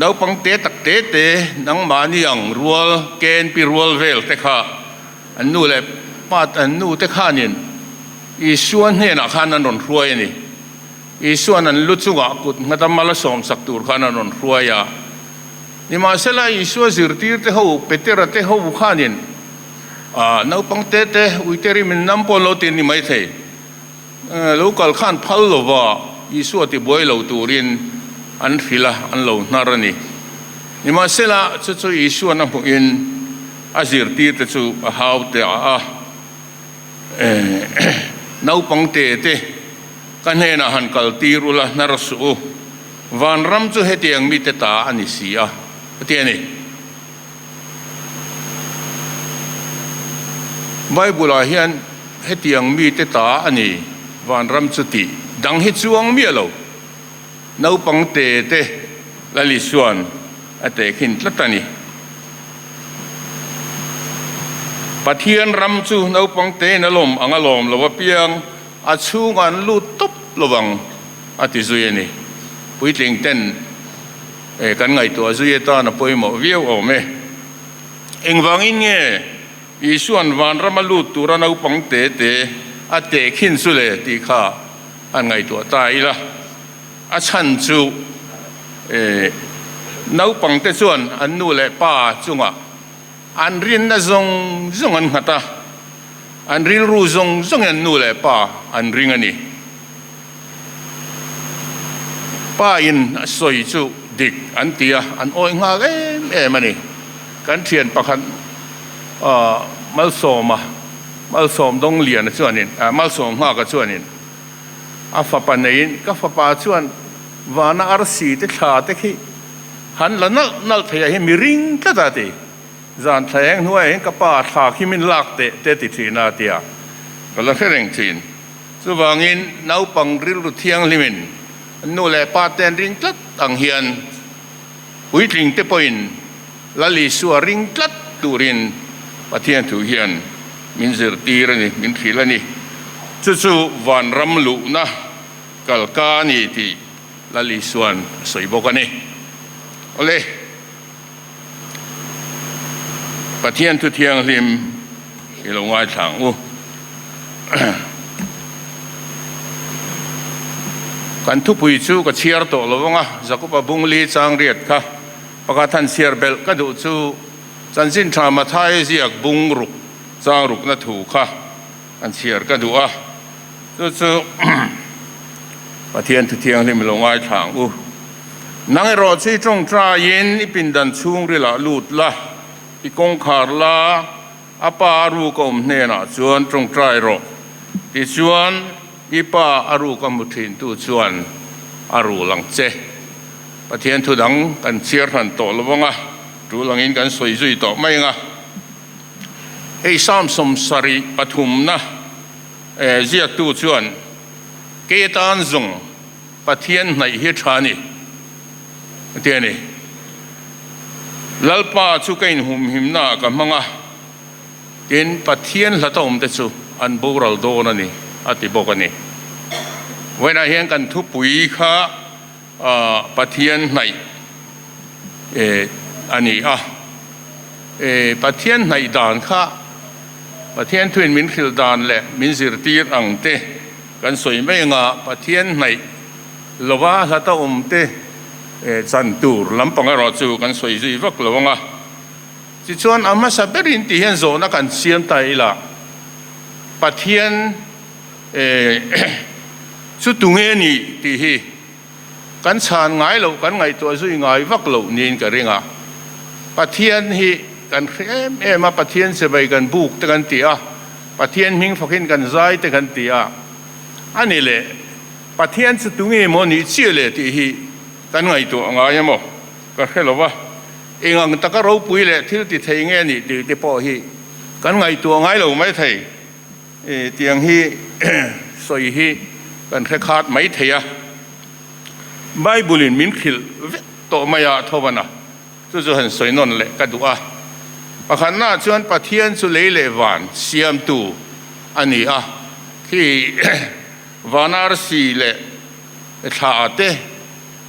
ดาวปังเตตักเตนังมานี่ยังรัวเกณฑ์ปีรัวเวลเตค่ะอันนู้นเลยป้าอันนู้นเตค่ะนี่อีส่วนเนี่ยนะข้านันนรวยนี่อีส่วนนั้นลุจุกะกุดงั้นทำมาละสมสักตัวข้านันนรวยอ่ะนี่มาเสละอีส่วนสิรตีเตเขาเปเตระเตเขาบุข้านี่นักปังเตอุยเตริมินน้ำปนโลตินี่ไม่ใช่ลูกกัลขันพัลโลวะอีส่วนที่บวยเหล่าตูรินอันฟิละอันเหล่านารนี่นี่มาเสละจุดอีส่วนนั้นพวกอินอาสิรตีเตจูฮาวเตนักปังเตกันเห็นอาหารกัลตีรุละนารสูวันรำจูเหตุยังมีเตตาอันนี้สิเตียนี่ไบเบิลเฮียนเหตุยังมีเตตาอันนี้วันรำจูติดังเหตุจวงมีอะไรนักปังเตละลิส่วนอัตขินลัตนี่ปะเทียนรำจูนักปังเตนลมอังลมละว่าเปียงอาชูงานลูตุบระวังอาทิซุยนี่ปุยลิงเต้นกันไงตัวซุยตานะปุยหมอเวียวเอาไหมเอ็งวังอินเงี้ยอีส่วนวันรำมาลูตุระนักปังเตอาเตขินสุเลตีข้าอันไงตัวตายละอาชันจูนักปังเตส่วนอันนู้นแหละป้าจุงอันรินนะจงอันหัตาอันริลรูจงอันนู้นแหละป้าอันริงอันนี้ป้าอินสวยจูดิกอันเตียอันโอยงามันนี่กันเทียนประคันมัลโซมต้องเลียนส่วนนี้มัลโซมห้ากับส่วนนี้อาฟปานีนก็ฟปาส่วนวานาอาร์ซีที่ขาดที่หันละนัลเทียให้มีริงก็ได้ที่จานแทงหน่วยกับป้าขาขี้มินลักเตติทีนาเตียก็ละแค่เร่งจีนส่วนวางินน้าปังริลเทียงลิมินนู่นแหละป้าเตนริงตัดอังเฮียนวิริงเตปอินละลิสัวริงตัดตูรินปะเทียนถูเฮียนมินเซอร์ตีระนี่มินขีละนี่จู่ๆวันรำลุนะกัลกานี่ที่ละลิส่วนสวยบอกกันนี่เอาเลยปะเทียนทุเทียงริมที่ลงไว้ทางกันทุปุยจูก็เชียร์โตลงจักรบุงลีจางเรียดค่ะประกาศทันเชียร์เบลก็ดูจูจันสินทรามาทายเสียกบุงรุกจางรุกนั่นถูกค่ะกันเชียร์ก็ดูจู่ปะเทียนทุเทียงริมลงไว้ทางนังรอที่จงตรายินอีปินดันชุงริละลูดละอีกงคาร์ลาอาปารูกอมเนน่ะชวนจงตรายรอที่ชวนอีป้าอารูกมุทินตูชวนอารูหลังเจปะเทียนทุดังกันเชียร์หันโตลวงดูหลังอินกันสวยจุยต่อไม่ไอ้สามสมสรีปฐุมนะเจียตูชวนเกตันจงปะเทียนในเฮชานีเทียนี่ลัลป้าชุกัยหุมหิมนากับมังเอ็นปะเทียนละต้มเตจูอันบุรัลโดนันนี่อติบอกกันนี่เวลาเห็นกันทุปุยข้าปะเทียนในอันนี้ปะเทียนในด่านข้าปะเทียนทวินมินขิลดานแหละมินสิรตีรังเตกันสวยไม่งาปะเทียนในลวะละต้มเตจันตูร์ลำปังรอจูกันสวยจุยวักลวงจิชวนอามาสับเบรินที่เห็นโซนักันเสียนไตละปะเทียนชุดตุงเงินนี่ที่กันชานไงเรากันไงตัวสุยไงวักเรานี่กันเรื่องปะเทียนที่กันมาปะเทียนเสบายกันบุกตะกันตีปะเทียนมิงฟักเห็นกันใจตะกันตีอันนี้แหละปะเทียนชุดตุงเงินมันนี่เชื่อเลยที่กันไงตัวไงยังบ่ก็แค่เราว่าเองอังตะกเราปุยเลยที่ติดเทงเงี้ยนี่ติดปอฮีกันไงตัวไงเราไม่เทเตียงฮีสวยฮีกันแค่ขาดไม่เทีย Bible min khil to maya thowana chu chu han soinon le ka du'a pakhan na chuan pathian chu leile wan siam tu ani a khi vanar si le tha te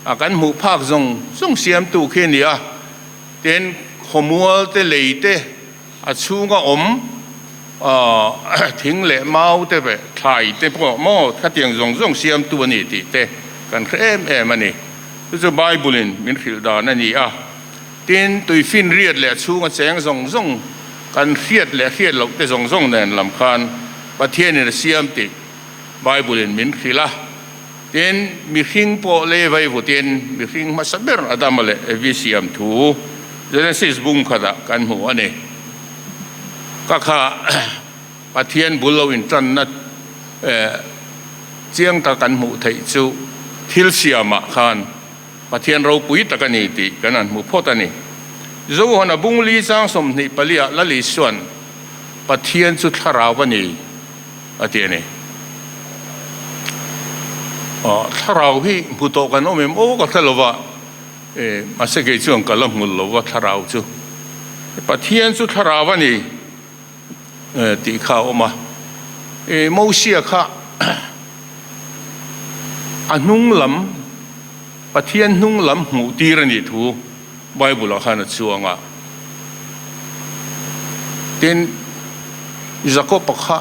akan mu phak zong siam tu khi ni a ten khomul te leite a chunga thing le mau te be thai te po mo kha tiang zong siam tu ni ti te kan khrem ani chu Bible min khil da na ni a tin tui fin riat le chunga cheng zong kan khiat le khiat lo te zong nen lam khan pathian ni siam ti Bible min khila tin mi khing po le vai vu tin mi khing ma saber adam le vi siam thu Genesis bung khada kan hu ani ka kha pathian bulawin tan na chiang ta kan mu thei chu thil siama khan pathian ro pui takani ti kanan mu photani zo hona bung li sang som ni palia la li suan pathian chu tharawani atiani tharaw hi buto kan omem o ka thalowa asege chuang kalam ngul lowa tharaw chu pathian chu tharawani ti kha oma mo sia kha anung lam pathian nung lam mu tirani thu Bible khana chuanga tin Jacob pakha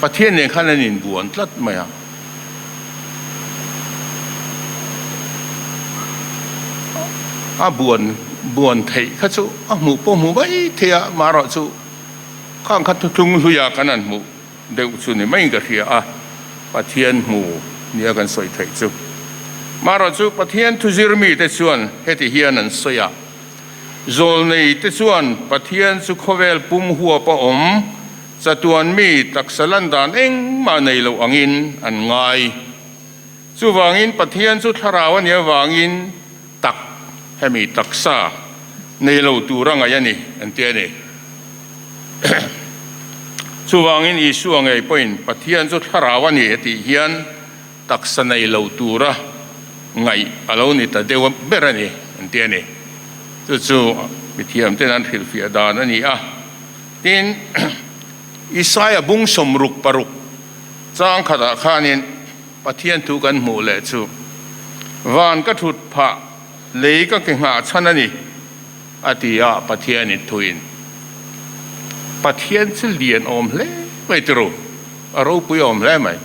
pathian ne khananin buan tlat maya a buan thei kha chu a mu po mu bai thea maro chu khang khat thung huya kanan mu deu chu ni mai ga khia a pathian mu nia kan soi thei chu maro chu pathian thu zirmi te chuan heti hian an soya zol nei te chuan pathian chu khovel pum huwa pa chatuan mi taksalan dan eng ma nei lo angin an ngai chu wangin pathian chu tharawa nia wangin tak hemi taksa nei lo turanga yani antiani chuwangin isu angai point pathian chu tharawani ati hian taksa nei lo tura ngai alo ni ta dewa berani antiani chu mithiam tenan thil fi adan ani a tin Isaiah bung somruk paruk chang khada khanin pathian tu kan mu le chu van ka thut pha lei ka ke nga chanani atia pathian ni thuin pathian chu lian om hle mai tro aro puyom hle mai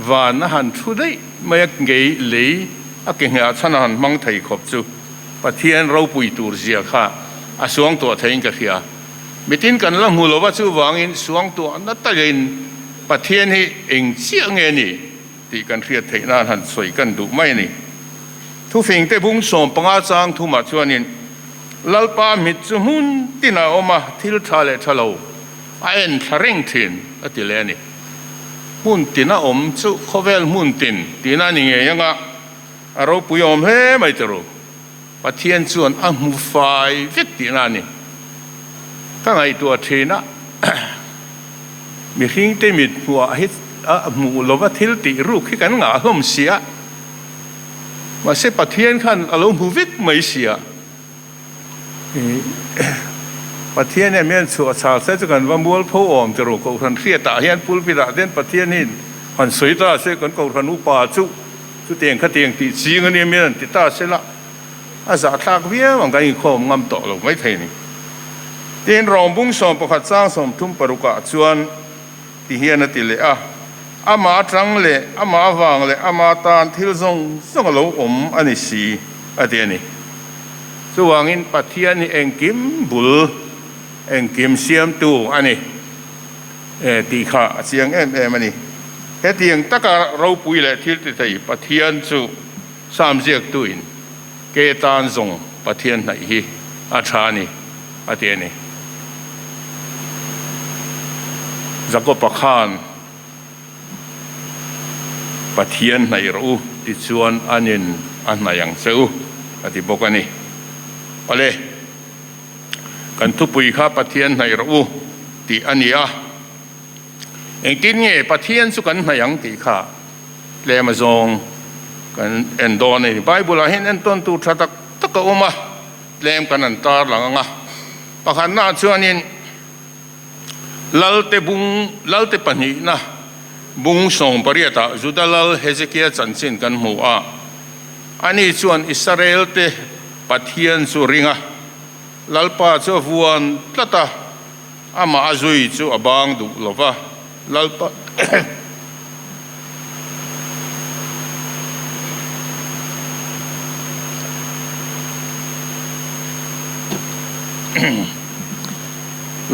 van na han thu dei mai ngei lei a ke nga chanan mang thei khop chu pathian ro pui tur zia kha a suang to thein ka khia mitin kan la mu lo wa chu wangin suang to na ta lein pathian hi eng chiang nge ni ti kan khriat theina han soi kan du mai ni thu phing te bung som panga chang thu ma chuanin lalpa mit chu hun tina oma thil thale thalo a en thareng thin atile ni mun tina om chu khovel mun tin tina ni nge yanga aro puyom he mai tro pathian chuan a mu fai vek tina ni ka ngai tua thina mi hing te mit huwa hit a mu lova thil ti ru khi kan nga hlom sia ma se pathian khan alo mu vek mai sia pathian ne men chu achal se chu kan wamul pho om tro ko khan khria ta hian pul pi ra den pathian hin han soi ta se kan ko khan upa chu tieng kha tieng ti jing ani men ti ta se la a za thak via wang kai khom ngam to lo mai thei ni tin rong bung som pakhat chang som thum paruka chuan ti hian ati le a ama tang le ama wang le ama tan thil zong lo om ani si ati ani chuwangin pathian ni engkim bul engkim siam tu ani ti kha chiang em ani he tiang taka ro pui le thil ti thei pathian chu sam jiak tuin ke tan zong pathian nai hi a thani ati ani Jacob pakhan pathian nai ro ti chuan anin an nayang seu ati bokani ale kan tu pui kha pathian nai ro ti ania engtin nge pathian chu kan nayang ti kha le ma zong กันเอ็นดอนในไบเบิลเห็นเอ็นต้นตูทักตะกอุมาเล่มกันนันตาหลังงะปะขันน่าชวนนินลัลเตบุงลัลเตปันหีนะบุงส่งปริยตาจุดลัลเฮเซเกียจันสินกันหัวอันนี้ชวนอิสราเอลเตปัทเทียนสุริงะลัลปาจูฟวนตะตาอามาอาจุยจูอบางดูลวะลัลปา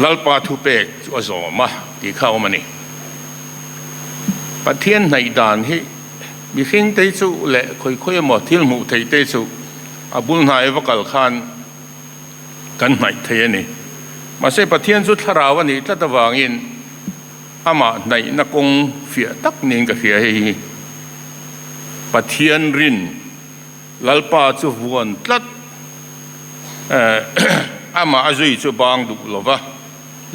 ลัลปาทุเปกจูอโซมาที่เข้ามานี่ประเทศในด่านที่มีสิ่งที่จูเละค่อยๆหมดที่หมู่ไทยที่จูอาบุญนายวักลขานกันไหนเทียนี่มาใช้ประเทศจุดทาราวันนี้ถ้าตะวางอินอามาในนักงเฟียตักนิงกับเฟียให้ประเทศรินลัลปาจูวนตัดอามาอาจุยจูบางดูลวะ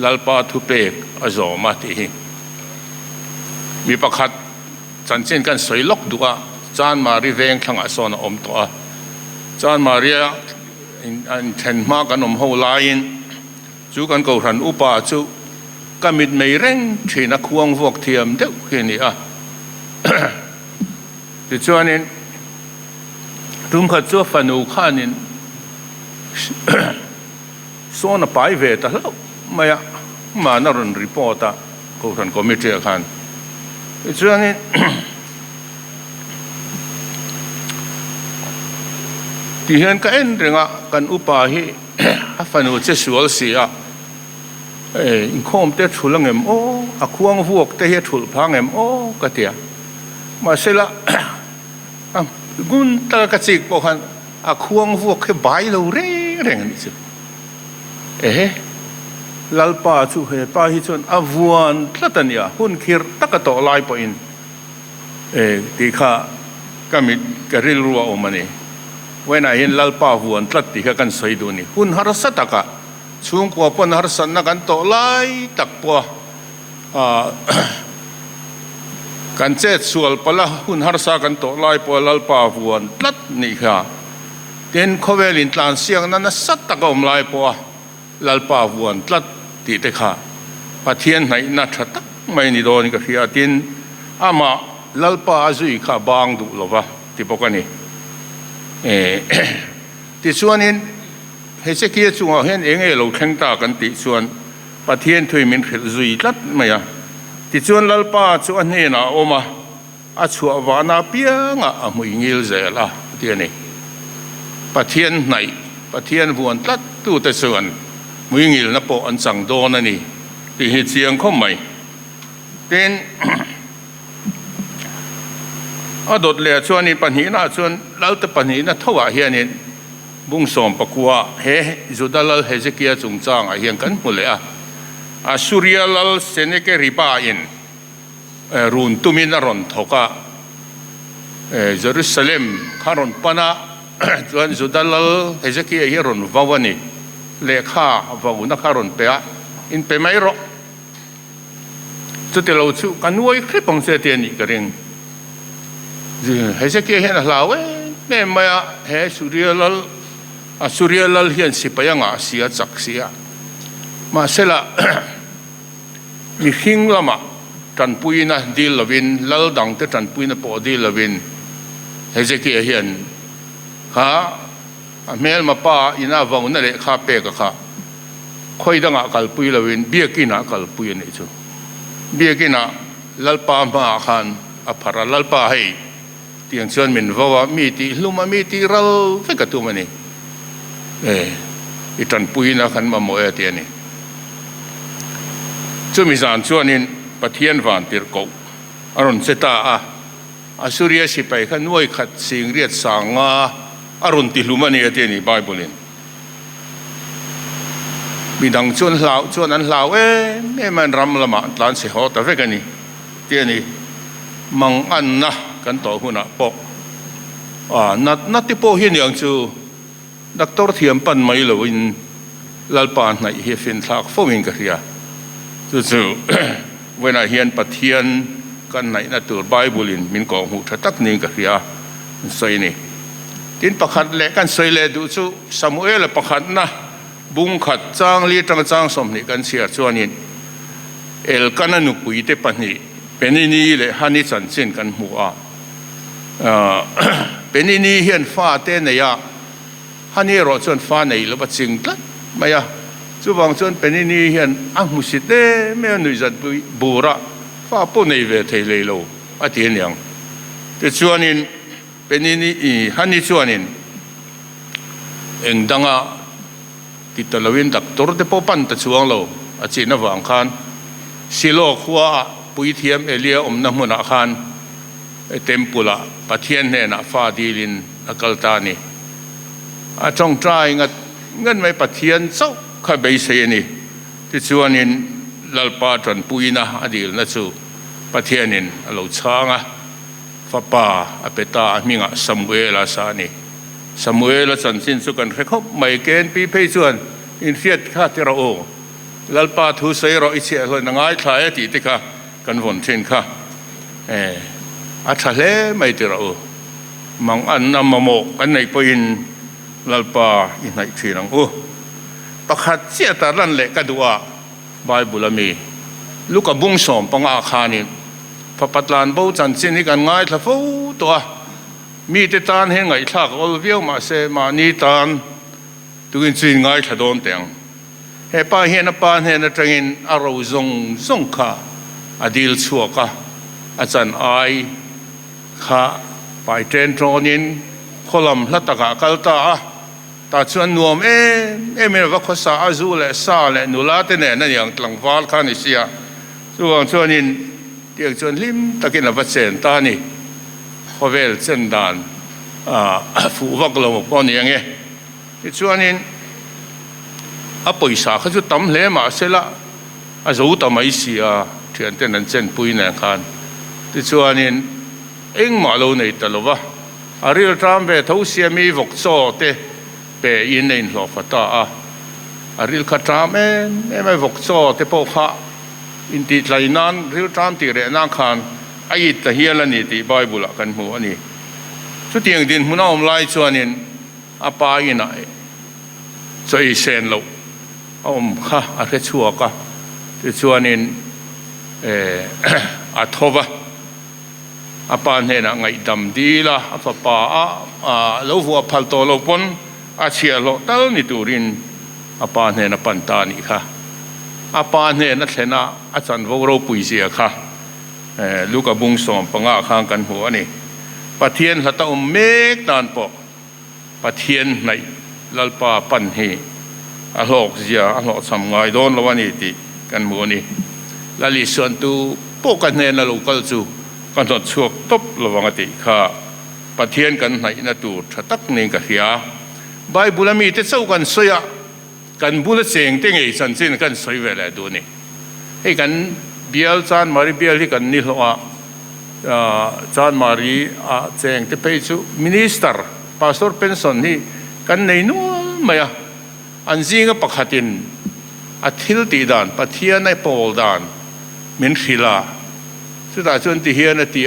ลัลปาทุเปกอโซมาที่มีประคัดจันเช่นกันสวยล็อกดูว่าจานมารีเวงทางอโซนอมตัวจานมาเรียอันเทนมากันอมโฮลายินจูกันกูรันอุปาจูก็มิดไม่เร่งที่นักควงพวกเทียมเด็กแค่นี้ที่จวนนี้รุ่งขัดจูฟันูขานินโซนไปเวทแล้วมานารันรีพอร์ตกูรันคอมมิชชั่นขันที่จวนนี้ที่เห็นก็เอ็นเรื่องกันอุปาหิฟันอุจสวลเสียอินคอมเตะทุลังเอ็มโออาควงพวกเตะทุลพังเอ็มโอก็เตียมาเสละกุนตะกะจิกบอกกันอาควงพวกแค่ใบเราเร่งนี่สิลัลปาจูเฮปาฮิจนอาววนทัตันยาหุ่นคิร์ตะกะโตไลปอินที่ข้าก็มีกระริลรัวออกมานี่เวลาเห็นลัลปาหวนตัดที่กันสวยดูนี่หุ่นฮาร์สัตกะช่วงกว่าปนฮาร์สันนักันโตไลตักปัวกันเจ็ดส่วนปละหุ่นฮาร์สักันโตไลปัวลัลปาหวนตัดนี่ค่ะเดินเข้าเวลินตานเสียงนั้นสัตตะกอมไลปัวลัลปาหวนตัดที่เด็กค่ะประเทศไหนนัดตักไม่นิโดนกับเฮียตินอามาลัลปาจุยข้าบางดูหรอวะที่พวกนี้ที่ส่วนนี้เฮเซเกียจงเห็นเองเราแข่งตากันที่ส่วนประเทศทวีมินเขตจุยลัดไม่อะที่ส่วนลัลปาส่วนนี้นะโอมาอาชัววานาเปียงอ่ะมุยงิลเซล่ะที่นี่ประเทศไหนประเทศวนลัดตู้แต่ส่วนมุยงิลนับปออันสังโดนนี่ที่เหตุเสียงเขาไม่เป็นอดดเลียชวนนี้ปัญหาชวนเราแต่ปัญหาเท่าไหร่เฮียนี่บุ้งสมปะกัวเฮจุดลัลเฮเซเกียจงจางเฮียงกันหมดเลยอาสุริยลัลเซเนเกริบาอินรุนตุมินารอนทกะเยรูซาเล็มคารอนปนาจวนจุดลัลเฮเซเกียเฮรอนวาวนีเลขาว่าอุณคารอนเปียอินเปไม่รอจุดที่เราชูกันไว้คลิปของเสถียรนี่ก็เรื่องเฮเซเกียเห็นลาวเนี่ยมาเฮสุริยลัลเห็นสิไปยังเสียจักเสียมาเสละมีหิงละมาจันปุยนะดีลวินลัลดังแต่จันปุยนะปอดีลวินเฮเซเกียเห็นฮะเมลมาป้าอินาวังนั่นแหละข้าเปกข้าคอยดังกัลปุยลวินเบียกินะกัลปุยนี่จูเบียกินะลัลปามาขันอภาลัลปาให้เตียงชวนมินว่ามีที่ลุมามีที่เราเฟกตัวมันนี่อีจันปุยนะขันมาโมเอเตียนี่ช่วงมิสานชวนนี้ปะเทียนวันติรกอรุณเซตาอาสุริยสิไปขันนวยขัดสิงเรียดสังอรุณติลุมานี่เตียนี่ไบเบิลินมีดังชวนลาวชวนนั้นลาวไม่มันรำละมาหลานเสียหอแต่เฟกันนี่เตียนี่มังอันนะกันต่อหัวหน้าปกนัดที่พอเห็นอย่างจู่ดักตอร์เทียมปันไม่เลยวินลัลปานในเฮฟินทักฟ้องกันเรียจู่เวลาเห็นปะเทียนกันในนัดตัวไบเบิลินมินกองหูทักนิงกันเรีย สวยนี่ทินประคัดเละกันสวยเละดูซูซามูเอลประคัดนะบุงขัดจางลีจางสมนี่กันเสียชวนินเอลกันนุกุยเตปันนี่เป็นนี่เลยฮันนี่สันเซนกันหัวเป็นนี่เห็นฟ้าเต้นเนี่ยฮันนี่รอจนฟ้าในแล้วปัจจิงตัดไม่ยะจู่บางจนเป็นนี่เห็นมุสิเต้ไม่หนุ่ยจัดบูระฟ้าปุ่นในเวทีเลยโลอาทิตย์ยังแต่ชวนินเป็นนี่ฮันนี่ชวนินเองดังติดตลวินตักตัวเตปปันตัดชวงโลอาจีนนวังคันสิโลขวาปุยเทียมเอเลียน้ำมันอาคารเต็มปุระปะเทียนเนี่ยนะฟ้าดีลินนักลตานี่จ้องใจเงินไม่ปะเทียนเจ้าข้าใบเสนี่ที่ชวนินลลปาจนปุยนะอดีลนั่นจู่ปะเทียนินเราช้างฟ้าป่าอเปตามิงะสมุเอลาสานี่สมุเอลสันสินสุกันเขาไม่เกณฑ์ปีเพยชวนอินเฟียดข้าที่เราลลปาทุเสยเราอิเสียเลยนง่ายทายติดค่ะกันวนเช่นค่ะอาทะเลไม่ที่เรามังอันนำมาโมกอันในปีนลลปาอินในที่นังประคัดเสียตาลันเละกันดูว่าไบเบิลมีลูกกับบุ้งสมปังอาคานิพระปัตลานบูจันสินนี่กันง่ายทะฟูตัวมีแต่ตานเฮงไงทักเอาเบี้ยวมาเสมานีตานตุกินสินง่ายทะโดนเตียงเฮป้าเฮนป้าเฮนตรินอาราวซงค่ะอดีลชัวค่ะอาจารย์ไอค่ะไปเทรนโทนินคอลัมลัตตะกะกัลตาตาชวนนวมเมนว่าภาษาอาจูเลซาเลนุลาเตเนนั่นอย่างหลังวาลคานิเซียส่วนชวนินเดียกชวนลิมตะกินวัดเซนตานี่พอเวลเซนดานฟูวักลงปอนอย่างเงี้ยชวนินปุยสาเขาจะตั้มเล่มาเสละอาจูตั้มไม่เสียเทียนเต้นนั่นเซนปุยเนี่ยคันที่ชวนินเอ็งมาโลนี่ตลอดว่าอาริลทรัมเบทุเสียมีวกโซเตเปยินในหลอกฟัตตาอาริลขัดทรัมไม่วกโซเตโปขะอินติไลนันริลทรัมติเรนังคันไอ้ตะเฮียลนี่ติไบเบิลกันหัวนี่สุดที่ยังดินหัวน้าอมไลชวนินอาปายไหนสวยเซนโลอมค่ะอะไรชัวก็ที่ชวนินอาทบะอาปานเห็นไงดำดีละอาฟ้าป่าลูกวัวพัลโตโลปนอาเชียโลเต้านิตูรินอาปานเห็นปันตานี่ค่ะอาปานเห็นนั่นเห็นอาจารย์วโรปุยเสียค่ะลูกกับบุงสมปังอาข้างกันหัวนี่ปะเทียนหัตถเมกตานปอกปะเทียนในลลปาปันเฮอาหลอกเสียอาหลอกสำงายโดนละวันนี้ติกันหัวนี่ลลิส่วนตูปกันเนนลูกกัลจูกันตดช่วงตบระวังติค่ะปะเทียนกันในนาตูทัตักเนงกับเฮียใบบุลมีเตเจ้ากันสวยกันบุลเสียงเต็งไอ้สันสินกันสวยเวลาดูนี่ให้กันเบียลจานมารีเบียลที่กันนี่ละจานมารีเสียงที่ไปสู่มินิสเตอร์พาสตอร์เพนสันนี่กันในนู้นไม่อันจริงก็ปักหัดินอาทิตย์ตีดานปะเทียนในโพลดานมินฟิลาสุดท้ายจนที่เฮียนที่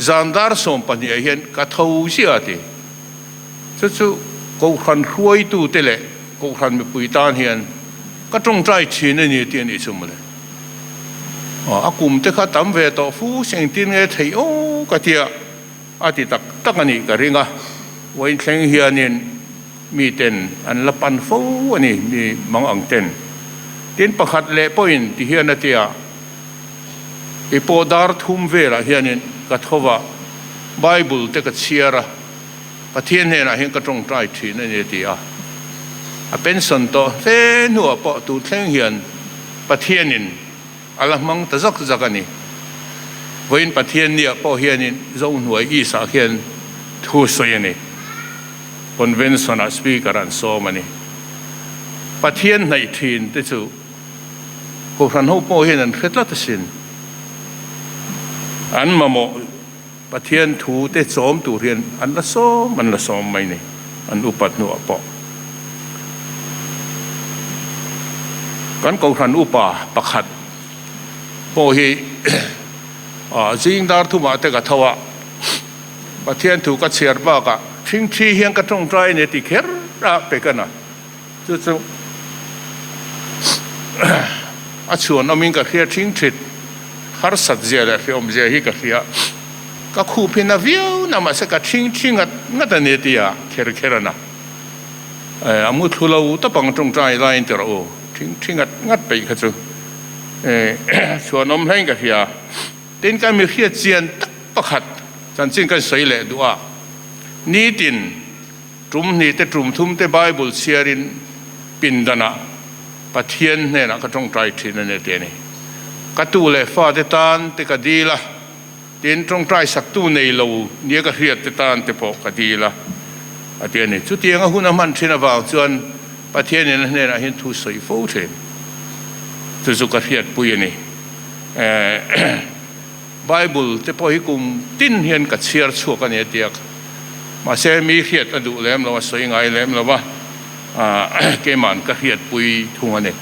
จันดาร์สมปัญญาเฮียนกัทาวเสียทีสุดๆกูขันรวยตู้เตะกูขันมีปุยตานเฮียนก็ตรงใจชีนนี่ที่นี่สมเลยอากุมเตะข้าตั้มเวทต่อฟูเสียงตีนเงยที่โอ้กะเทียอาทิตย์ตักนี่กะริงะวันเสียงเฮียนินมีเต็นอันละปันฟูอันนี้มีมังอังเต็นเต็นประคัดเละปอยน์ที่เฮียนที่อีโปดาร์ทุ่มเวลาเฮียนินกัทว่าไบเบิลเตกัดเชียระปะเทียนเนี่ยนะเห็นกระตรงใจทีนั่นเองที่เป็นส่วนตัวเฟนหัวปอตูเทงเฮียนปะเทียนินอะไรมั่งตะซักกันนี่วันปะเทียนเนี่ยปอเฮียนินจงหัวอีสาเฮียนทูสวยนี่คนเว้นส่วนสปีกรันโซมันนี่ปะเทียนในทีนที่จู่กูฟันหูปอเฮียนันเคล็ดลับสินอันมาโมปะเทียนถูเตะโสมตูเรียนอันละโสมันละโสมไม่นี่อันอุปัตนัวปอกันกูฟันอุปาประคัดปอเฮจิงดาร์ทุมาเตกะทว่า ประเทศถูกกระเชียร์บ้ากะทิ้งที่เฮียงกระทงใจเนี่ยติเคระไปกันนะจู่ๆชวนเอามิงกะเฮียทิ้งทิดฮาร์สัตเจียเลยที่อมเจียฮีกะเฮียก็คู่พินาวิวนะมาสักกะทิ้งงัดเนี่ยติอะเคระนะอามุทุลาวตะปังตรงใจไลน์ตระโอทิ้งงัดไปกันจู่ชวนอมให้กะเฮียเต็นการมีเฮียเจียนตักประคัดจันจิงกันสวยเลยดูว่านี่ตินตรุมนี่แต่ตรุมทุ่มแต่ไบเบิลเชียรินปินดานะปะเทียนเนี่ยนะก็ต้องใจทีนั่นเนี่ยเดี๋ยวนี้ก็ตู้เลยฟ้าเตตานเตก็ดีละเดินต้องใจสักตู้ในเราเนี่ยก็เรียดเตตานเตปก็ดีละเดี๋ยวนี้จุดเดียงก็หุ่นมันที่น่าว่าจวนปะเทียนเนี่ยนะเห็นทุสวยฟูเทนจุดสุขเรียดปุยนี่ไบเบิลแต่พอให้กุมติ้นเห็นกับเชียร์ชั่วกันเนี่ยเดียกมาเสมีเขียดอดุเล่มเราว่าสวยงามเล่มเราว่าเกมันก็เขียดปุยทุ่งอันนี้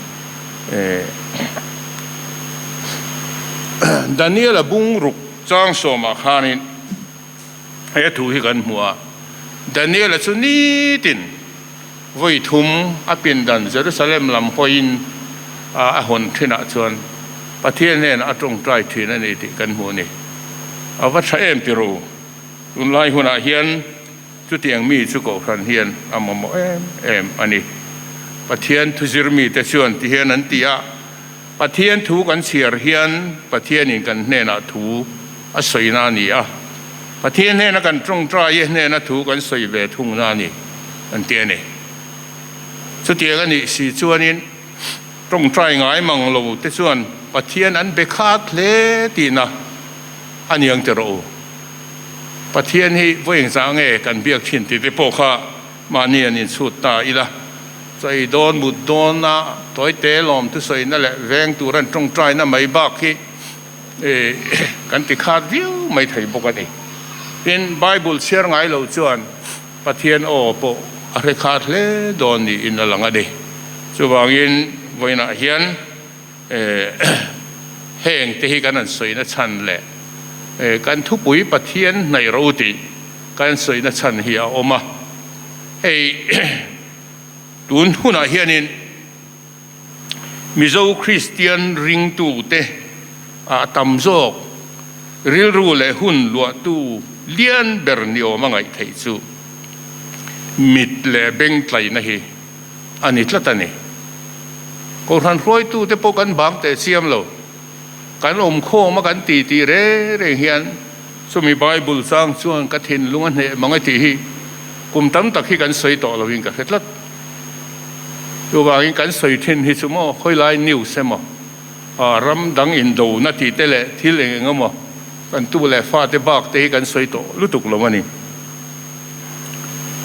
ดานิเอลบุงรุกจ้างโซมาคานินให้ถูกกันหัวดานิเอลชุนีตินไว้ทุ่มอภินดันเยรูซาเล็มลำพอินหนที่น่าชวนประเทศเนี่ยนะตรงใจที่นั่นเองกันหัวนี่เอาวัชเอ็มปิโรอุนไลหัวหน้าเฮียนจุดเตียงมีจุกขันเฮียนอามาโมเอ็มอันนี้ประเทศทุจิรมีแต่ชวนที่เฮียนนั้นตีอะประเทศถูกันเชียร์เฮียนประเทศนี้กันเนี่ยนะถูอาศัยนานี่อะประเทศเนี่ยนะกันตรงใจเนี่ยนะถูกันใส่เวทุ่งนานี่อันเตียนี่จุดเตียงกันนี่สี่ชวนนี้ตรงใจง่ายมังโลแต่ชวนประเทศนั้นไปคาดเลตีนะอันยังจะรู้ประเทศนี้ว่าอย่างสังเกตกันเบียกชินติดโปค่ามาเนี่ยนี่สุดตาอีละใจโดนบุดโดนนะถอยเตะลมทุกส่วนนั่นแหละแรงตัวนั้นตรงใจนั่นไม่บักที่กันติดขาดวิวไม่ถ่ายปกติเป็นไบเบิลเชื่อไงเราชวนประเทศโอโปอะไรขาดเลโดนนี่อินหลังอดีส่วนบางยินวันน่ะเฮียนแห่งที่กันนั้นสวยนะชันแหละการทุบปุ๋ยประเทียนในรูติการสวยนะชันเฮียออกมาดูนหุ่นเฮียนินมิโซคริสเตียนริงตูเตตัมโซกริลรูเลยหุ่นลัวตูเลียนเบอร์นิโอมังไงไทยซูมิดเลเบงไตนะเฮอันนี้ละตันนี่ก็ทันรวยตู้แต่พวกกันบางแต่เสียมเราการอมโคมากันตีเร่เฮียนสมัยไบเบิลสร้างช่วงกฐินลุงอันเนี่ยมังไอตีกุมตั้มตักที่กันสวยต่อเราวิ่งกันเสร็จแล้วตัวบางอย่างกันสวยทิ้งที่สมอค่อยไล่นิวเสมอรำดังอินโดนาทีเตะที่เลยงั้นมั้งกันตู้เลยฟาดเตะบักเตะกันสวยต่อรู้ตุกเราวันนี้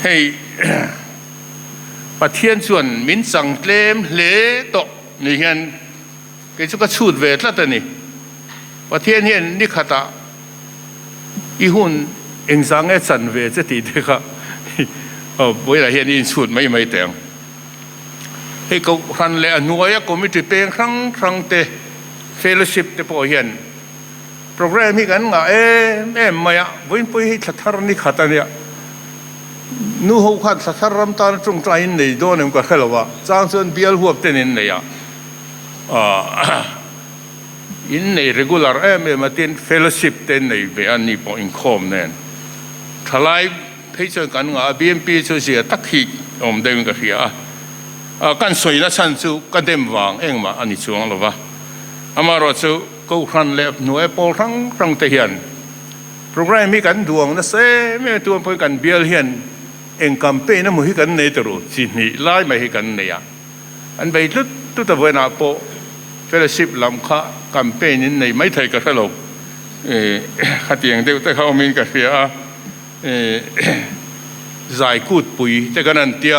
ให้ประเทศส่วนมินสังเกมเละตกนี่เห็นก็จะก็ชูดเวทแล้วแต่นี่ประเทศเห็นนี่ขตาอีหุ่นเอ็งสังเอสันเวทจะตีเด็กครับเวลาเห็นอินชูดไม่แต่งให้เขาคันเลยหน่วยก็มีจุดเป็นครั้งเตะเฟลชิพเตะพอเห็นโปรแกรมมีกันง่ะไม่อะวันไปให้สัตว์นี่ขตาเนี่ยนู่หัวขัดสัตว์รำตาตรงใจนี่โดนมันก็แค่ละว่าจางส่วนเบียร์หัวเต้นนี่อะอินใน regular มาเต้น fellowship เต้นในเบียร์นี่พออินคอมเนี่ยทลายให้เจอกันง่ะ BNP ช่วยเสียตักขีดเดิมก็เสียกันสวยนะฉันจูกันเต็มวางเองมาอันนี้ช่วงละว่าอามาเราจูก็ครันเล็บหน่วยโปรทั้งเทียนโปรแกรมมีกันดวงนะเซ่ไม่ตัวเพื่อกันเบียร์เฮียนเองกัมเป้นะมือให้กันในตรุสินี่ไล่ไม่ให้กันเนี่ยอันไปทุกตัวเวนาโปเฟลชิปลำค้ากัมเป้นี่ในไม่ไทยกันหรอกขัดอย่างเดียวแต่เขามีกันเสียใจกูดปุยแต่กันนั่นเตีย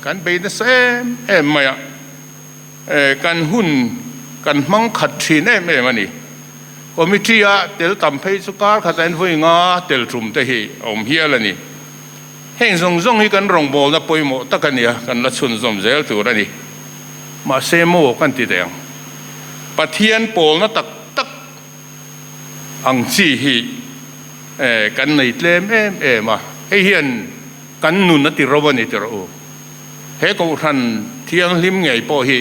กันไปนะเซ่ไม่อะกันหุ่นกันมังขัดชีนไม่มานี่คอมมิตี้อะเตลตัมเพย์สุการขัดอันฟุ้งงาเตลทุ่มเตหีเฮียละนี่เฮงส่งให้กันรองบอลนะปอยโมตะกันเนี่ยกันละชุนสมเซลตัวนี่มาเซโมกันติดเองปะเทียนโปลนะตักอังซีฮี กันในเตลมมาให้เฮียนกันนุนติรวันนี่ติรโอเฮกงทันเที่ยงลิมไงปอฮี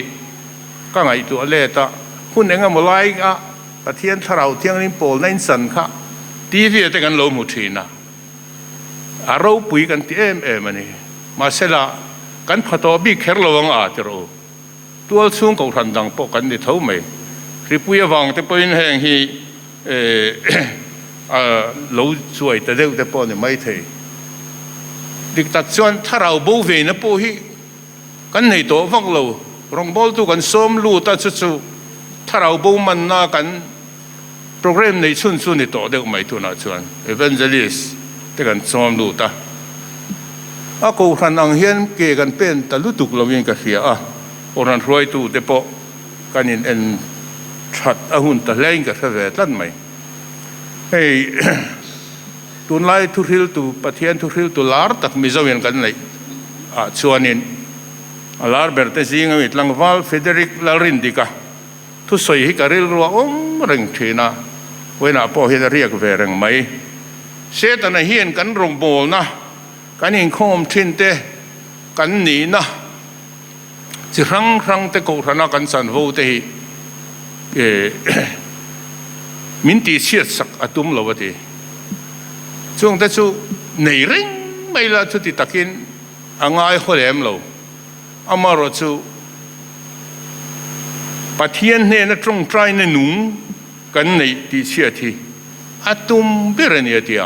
ก็ไงตัวเลตะคุณเองก็มาไล่ก็ตะเทียนทราวเที่ยงลิมโปลในสันค่ะทีวีแต่กันโลมุทีนะเราปุยกันที่มันนี่มาเสละกันพัตบิเคร์ลวังอาติรโอตัวสูงกงทันดังปอกันที่เท่าไหมริปุยวังแต่ปอยแห่งฮีเราช่วยแต่เด็กแต่ปอเนี่ยไม่เทดิกตัดส่วนถ้าเราบูเวนะปูฮีกันในตัวฟังเรารองบอลตัวกันซ้อมลู่ตัดสุดถ้าเราบูมันน่ากันโปรแกรมในชุนในตัวเด็กไม่ตัวน่าชวนเอเวนเจลิสแต่กันซ้อมลู่ตากูทันอังเฮียนเกกันเป็นแต่ลุตุกเราเองก็เสียโอรันรวยตัวแต่ปอกันเอ็นชัดหุ่นตะเล่งกับเสวตันไหมให้ตุนไล่ทุริลตุปะเทียนทุริลตุลาร์ตักมิจาวินกันเลยชวนินลาร์เบอร์เตซิงมิตลังวาลเฟเดริกลารินดิกาทุสอยฮิการิลรัวเริงเทนะเวน่าพอเฮดเรียกเวรังไหมเสตันเฮียนกันรงโบลนะกันยิงคมทินเตกันหนีนะจิรังเตโกรนากันสันโวเตมินตีเชียดสักอตุมลาวดีช่วงแต่ชูในเร่งไม่ละชุติตะกินอ่างไอโคเลมเราอามารชูปะเทียนเนี่ยนะตรงใจในหนุ่งกันในตีเชียทีอตุมเบรเนียตี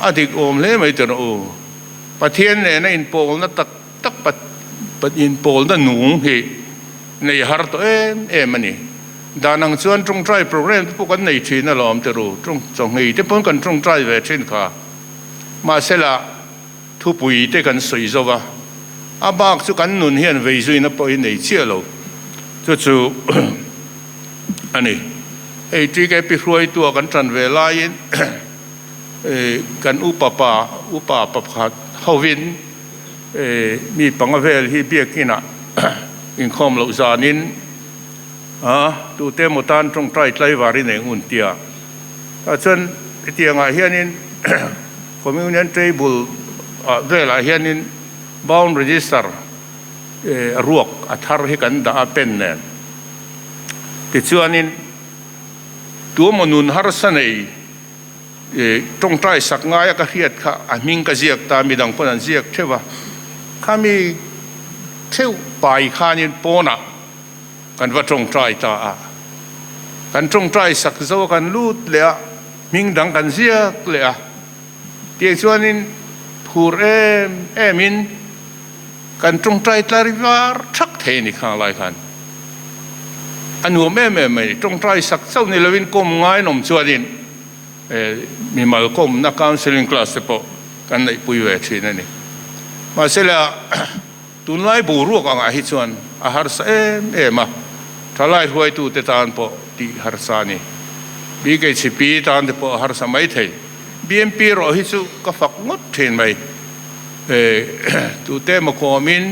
อาทิกโอมเล่ไม่ตัวโอปะเทียนเนี่ยในอินโปลนั่นตักปะอินโปลนั่นหนุ่งเฮในฮาร์ตมันนี่ดานังชวนตรงใจโปรแกรมพวกกันในทีนั่นหลอมจะรู้ตรงจงให้ที่พ้นกันตรงใจเวทินค่ะมาเสละทุปุยเตกันสวยจ้ะอาบากจุกันนุนเฮียนเวซุยนับไปในเชี่ยเราจู่อันนี้ไอ้ที่แกไปรวยตัวกันจันเวลายินกันอุปปาปะเฮาวินมีปังเวลที่เบียกินะอินคอมเราจานินตูเตมตันตรงใจไลวารินเองอุ่นเตียจนเตียงเฮียนินคอมมิวนิสต์เทเบิลเวลาเฮียนินบาวน์รีจิสเตอร์รวกอัฐารหิกันดาเป็นเนี่ยติดชวนินตัวมนุษย์ฮาร์สันเอตรงใจสักง่ายก็เฮียดค่ะมิงกเจียกตามีดังพนันเจียกเท่าข้ามีเท่าไปข้านินโปนะกันว่าตรงใจตากันตรงใจสักโซกันลูดเลยมิงดังกันเสียเลยเที่ยงชวนินผู้มินกันตรงใจตาริวาร์ชักเทนิข้างไรกันอันหัวแม่ตรงใจสักเจ้าในเลวินกลมง่ายหนุ่มชวนินมีมาลกมนักการเซลิงคลาสเปากันในปุยเวทีนั่นนี่มาเสละตุนไล่บูรุกอ่างหิชวนอาหารเสมาทลายหวยตูเตตานปอตีหารสานีบีเกชิปีตานเตปอหารสมัยไทยบีเอ็มพีรอหิชุก็ฝักงดเห็นไหมตูเตมโคมิน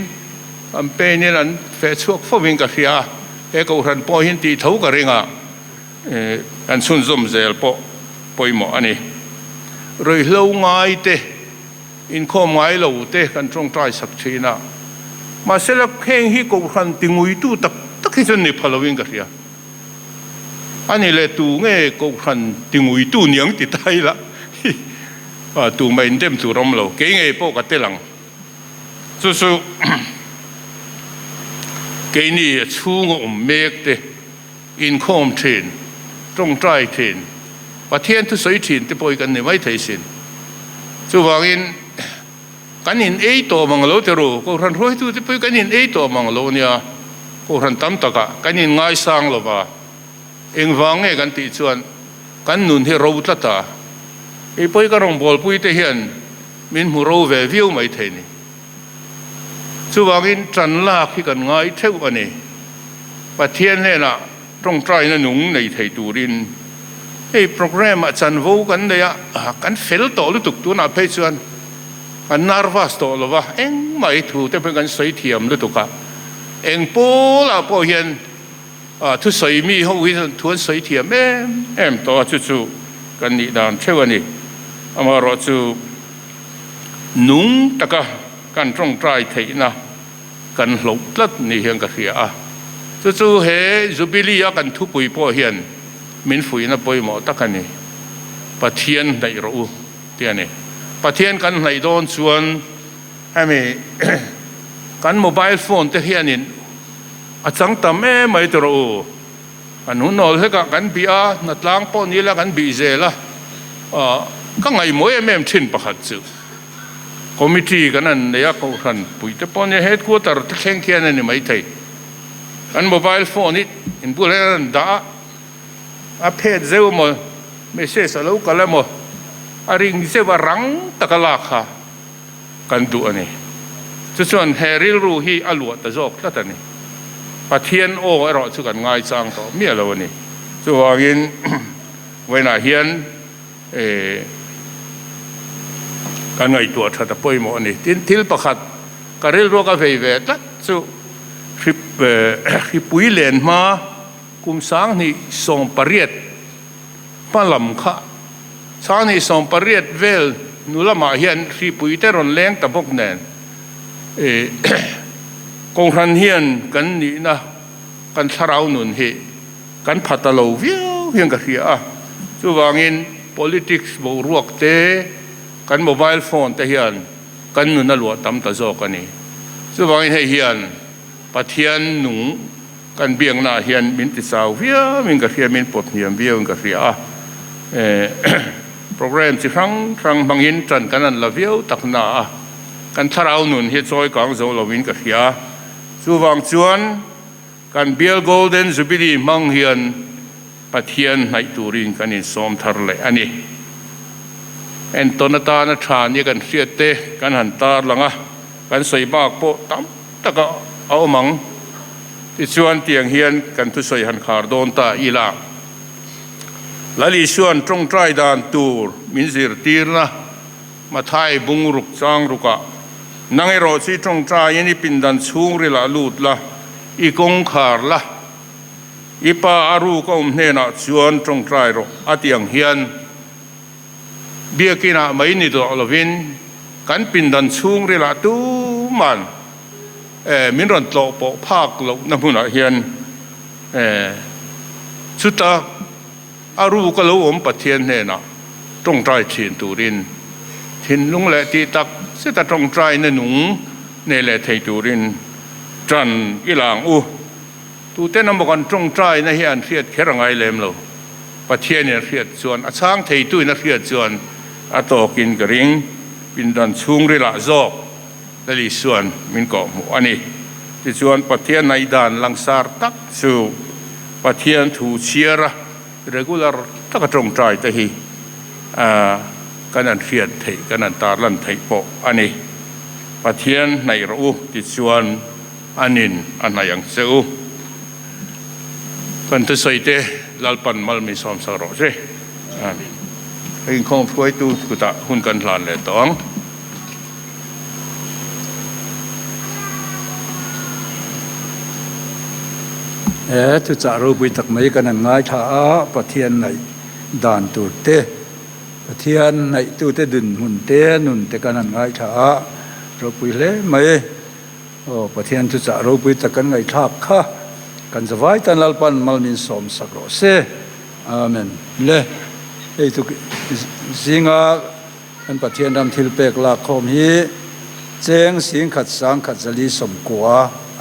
อันเป็นนี่นั่นเฟซบุ๊กฟวิงกับเฮียก็รันปอหินตีเท่ากับเริงอันสุนซุ่มเซลปอหมออันนี้รอยเล่าง่ายเตอินข้อหมายเราเตกันตรงใจสักทีนะมาเสละแข่งที่กูรันติงุยตู้ตักที่จะนิพพาวิงกันเฮียอันนี้เลยตู้เงี้ยกูรันติงุยตู้เนียงติดไทยละตู้ไม่เต็มตู้รำเราเก่งเอปกัดเตลังสู้เก่งนี่ชูงอมเมกเตอินคอมเทนตรงใจเทนประเทศทุกสายถิ่นที่ปอยกันในไม่ไทยสินจู่ว่ากันอินตัวมังโลเตโรก็รันรวยตัวที่ปอยกันอินตัวมังโลเนี่ยก็รันตั้มตะกะกันอินง่ายสร้างหรอวะเองฟังกันติดชวนกันนุนที่เราตัดตาปอยก็รองบอลปุยเทียนมินหูเราเววิวไม่ไทยนี่จู่ว่าจันลากที่กันง่ายเท่ากันนี่ประเทศเนี่ยนะตรงใจนั่นหนุ่งในไทยตูรินโปรแกรมอาจารย์วูกันเลยกันเฟลต่อหรือตุกตัวน่าเพชรกันนารวาสต่อหรือว่าเอ็งไม่ถูกแต่เป็นกันใส่เทียมหรือตุกะเอ็งปูละปูเห็นทุกใส่มีเขาวิจารณ์ทวนใส่เทียมต่อจู่ กันนิดานเชวนี่อามารอจูนุงตะกะกันตรงใจไทยนะกันหลงลัดนี่เฮียงกะเสียจู่ๆเฮจูบิลีกันทุปุยพ่อเฮียนมินฟุยนะปุยหมอตะกันนี่ปะเทียนได้รู้เตียนี่ปะเทียนกันไหนโดนชวนให้มีกันโมบายโฟนเฮียนินอาจังตะแม่ไม่ตรู้อันนู้นนอลให้กันบีอานัดล้างป้อนนี้ละกันบีเจละก็ไงมวยแม่มชินประหัดจูคอมมิตี้กันนั่นเนี่ยก็ขันปุยแต่ป้อนนี้เฮดควอเตอร์ที่แข่งเคียนนี่ไม่ไทยกันโมบายโฟนนี่อินบุเรนด่าอาเพจเจ้าโมไม่ใช่สลุกันแล้วโมอาริงเจ้ารังตะกลาค่ะกันดูอันนี้ส่วนเฮริลรูฮีอลวดตะจอกแล้วแต่นี่ปะเทียนโอ้ไอเราสุกันง่ายจังต่อเมียเราวันนี้ส่วนยินเวลาเฮียนกันไงตัวถ้าตะป่วยหมอนี่ทิลประคัดการเรียนรู้กันไปเวทละส่วนที่ปุยเลนมากุมสังนี่ส่งปริยดป้าลำค่ะสังนี่ส่งปริยดเวลนุละมาเฮียนที่ปุยเตรอนแรงตะบกแนนกงรันเฮียนกันนี่นะกันสราวนุนเฮกันพัตโลวิวเฮียงกะเสียส่วนงิน politics บรวกเตกันโมบายโฟนเตเฮียนกันนุนลวดตำตะโจกันนี่ส่วนงินเฮียนปะเทียนหนุงกันเบียงหน้าเฮียนมินติสาววิวมินกะเสียมินปดเฮียนวิวกะเสียโปรแกรมสิครั้งบางยินจันกันนั่นละวิวตักหน้ากันทราวนุนเฮ็ดซอยกลางโซลวินกะเสียสู่วางจวนกันเบียลโกลเด้นจูบิลีมังเฮียนปะเทียนในตูรินกันอินสอมทาร์เลอันนี้เอ็นตนตานะชานี่กันเสียเตกันหันตาหลังกันใส่บากโปตั้มตะก็เอามังที่ชวนเตียงเฮียนกันทุใส่หันขาดโดนตาอีลาและลีชวนตรงใจดานตูรมินซิรตีร์นะมาไทยบุงรุกจางรุกะนังไอโรซีตรงใจยันปินดันสูงริลาลูดละอีกงขาร์ละอีป้าอารูก็เนน่ะชวนตรงใจโรอาเตียงเฮียนเบียกินาไม่นิดอลวินกันปินดันสูงริลาตูมันมินรันโตปอภาคลน้ำมุนเฮียนสุดท้ายอารูก็รู้อมปะเทียนเนน่ะตรงใจเชียนตูรินทินลุงแหละที่ตักเสียแต่ตรงใจในหนุ่งในแหละไทยตูรินจันอีหลังตูเต้นนำบอกกันตรงใจในเฮียนเสียดแค่ไงเลมเราปะเทียนเนี่ยเสียดส่วนอาช้างไทยตุ้ยนักเสียดส่วนอาโตกินกระริงปินดันชุงริละจอกและลีส่วนมินเกาะหมู่อันนี้ที่ส่วนปะเทียนในด่านลังสารตักสู่ปะเทียนถูเชียระregular ถ้าก็ตรงใจแต่ฮีกันนั่นเฟียดไทยกันนั่นตาลันไทยโปอันนี้ปะเทียนในรูติดชวนอันนินอันไหนอย่างเซลกันทุสัยเตลลปันมัลมีสอมสารโรเจอันนี้ให้คงช่วยตูกุตะหุ่นกันหลานเลยต้องทุจารูปุยตักไม่กันง่ายท่าปะเทียนในด่านตูเตปะเทียนในตูเตดุนหุ่นเตนุนเตกันง่ายท่ารูปุยเล่ไม่ปะเทียนทุจารูปุยตักกันง่ายท่าค่ะกันสบายตันลัลปันมัลมินสอมสักโรเซอาเมนเล่ไอ้ทุกสิ่งอันปะเทียนดำทิลเปกลาคมฮีเจงสิ่งขัดสังขัดจลีสมกัว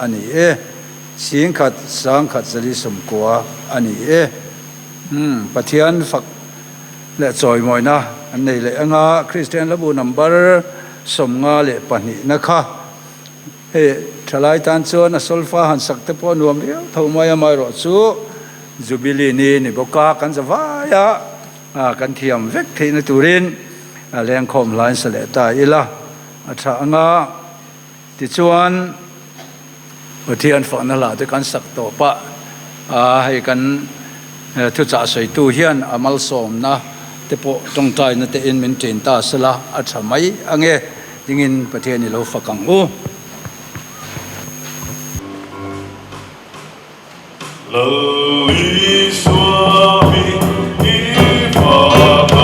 อันนี้สิ่งขัดสังขัดจริสมกัวอันนี้ปะเทียนฝักและจอยมอยนะอันนี้เลยงาคริสเตียนระบุนัมเบอร์สมงาเลปนินะคะทลายตันชวนโซลฟาหันสักเตปอนวมเดียวทำไมไม่รอดสู้จูบิลีนี่บกากันจะว่ายกันเทียมเวกที่นตูรินแรงคมลายเสลตาอีละอัฐางาติชวนปะเทียนฝังนั่นแหละด้วยการสักตัวปะให้กันทุจาใส่ตู้เฮียนอามัลสมนะแต่พอตรงใจนั่นแต่อินมินเจนตาสละอัฐไม่อังเงยิ่งปะเทียนนี่เราฝักกังLo i suavi i fa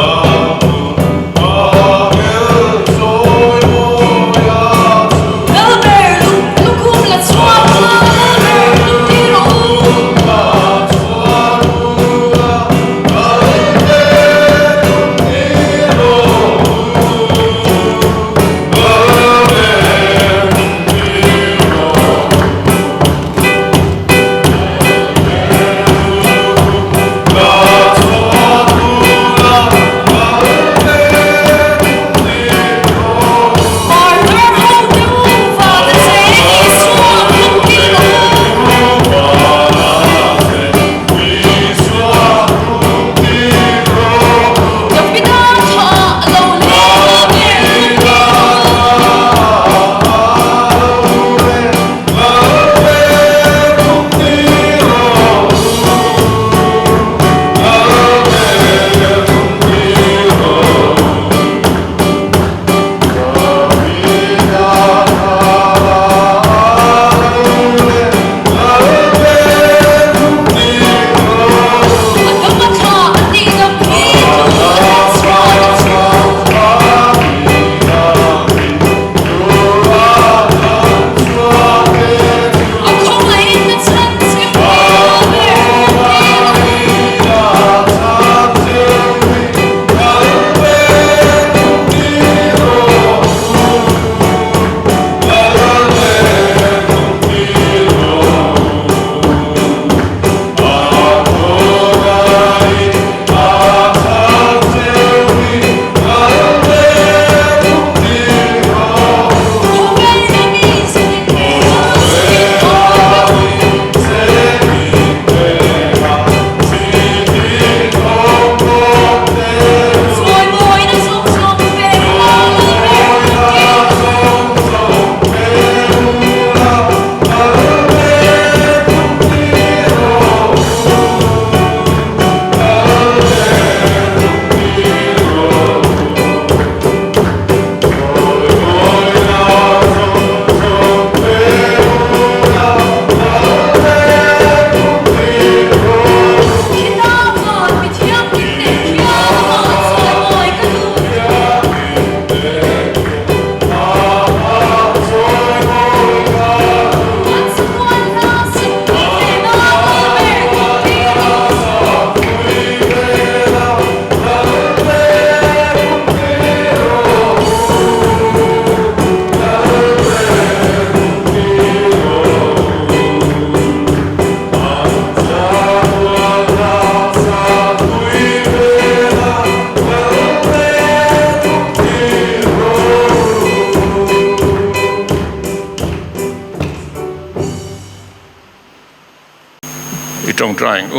trong trying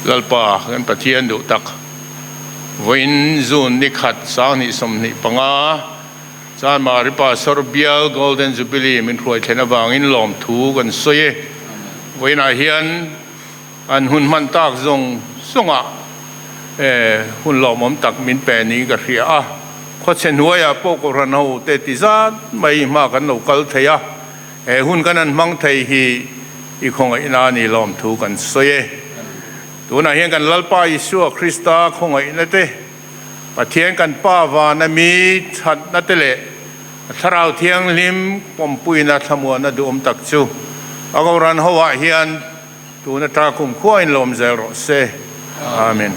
lalpa kan pathian du tak voin zun ni khat sang ni som ni panga chan maripa sorbial golden jubilee min khroi thena wangin lom thu kan soye voina hian an hun man tak zong songa hun lom tak min pe ni ka ria a kho chen huaya poko ran ho te ti za mai ma kan lo kal theya hun kan an mang thei hi i khong ina ni lom thu kan soye tuna hian kan lalpa Yeshua Krista khong ina te pathian kan pa wa na mi that na te le tharau thiang lim pompui na thamua na du tak chu agaran hawa hian tuna ta kum khuain lom zero se amen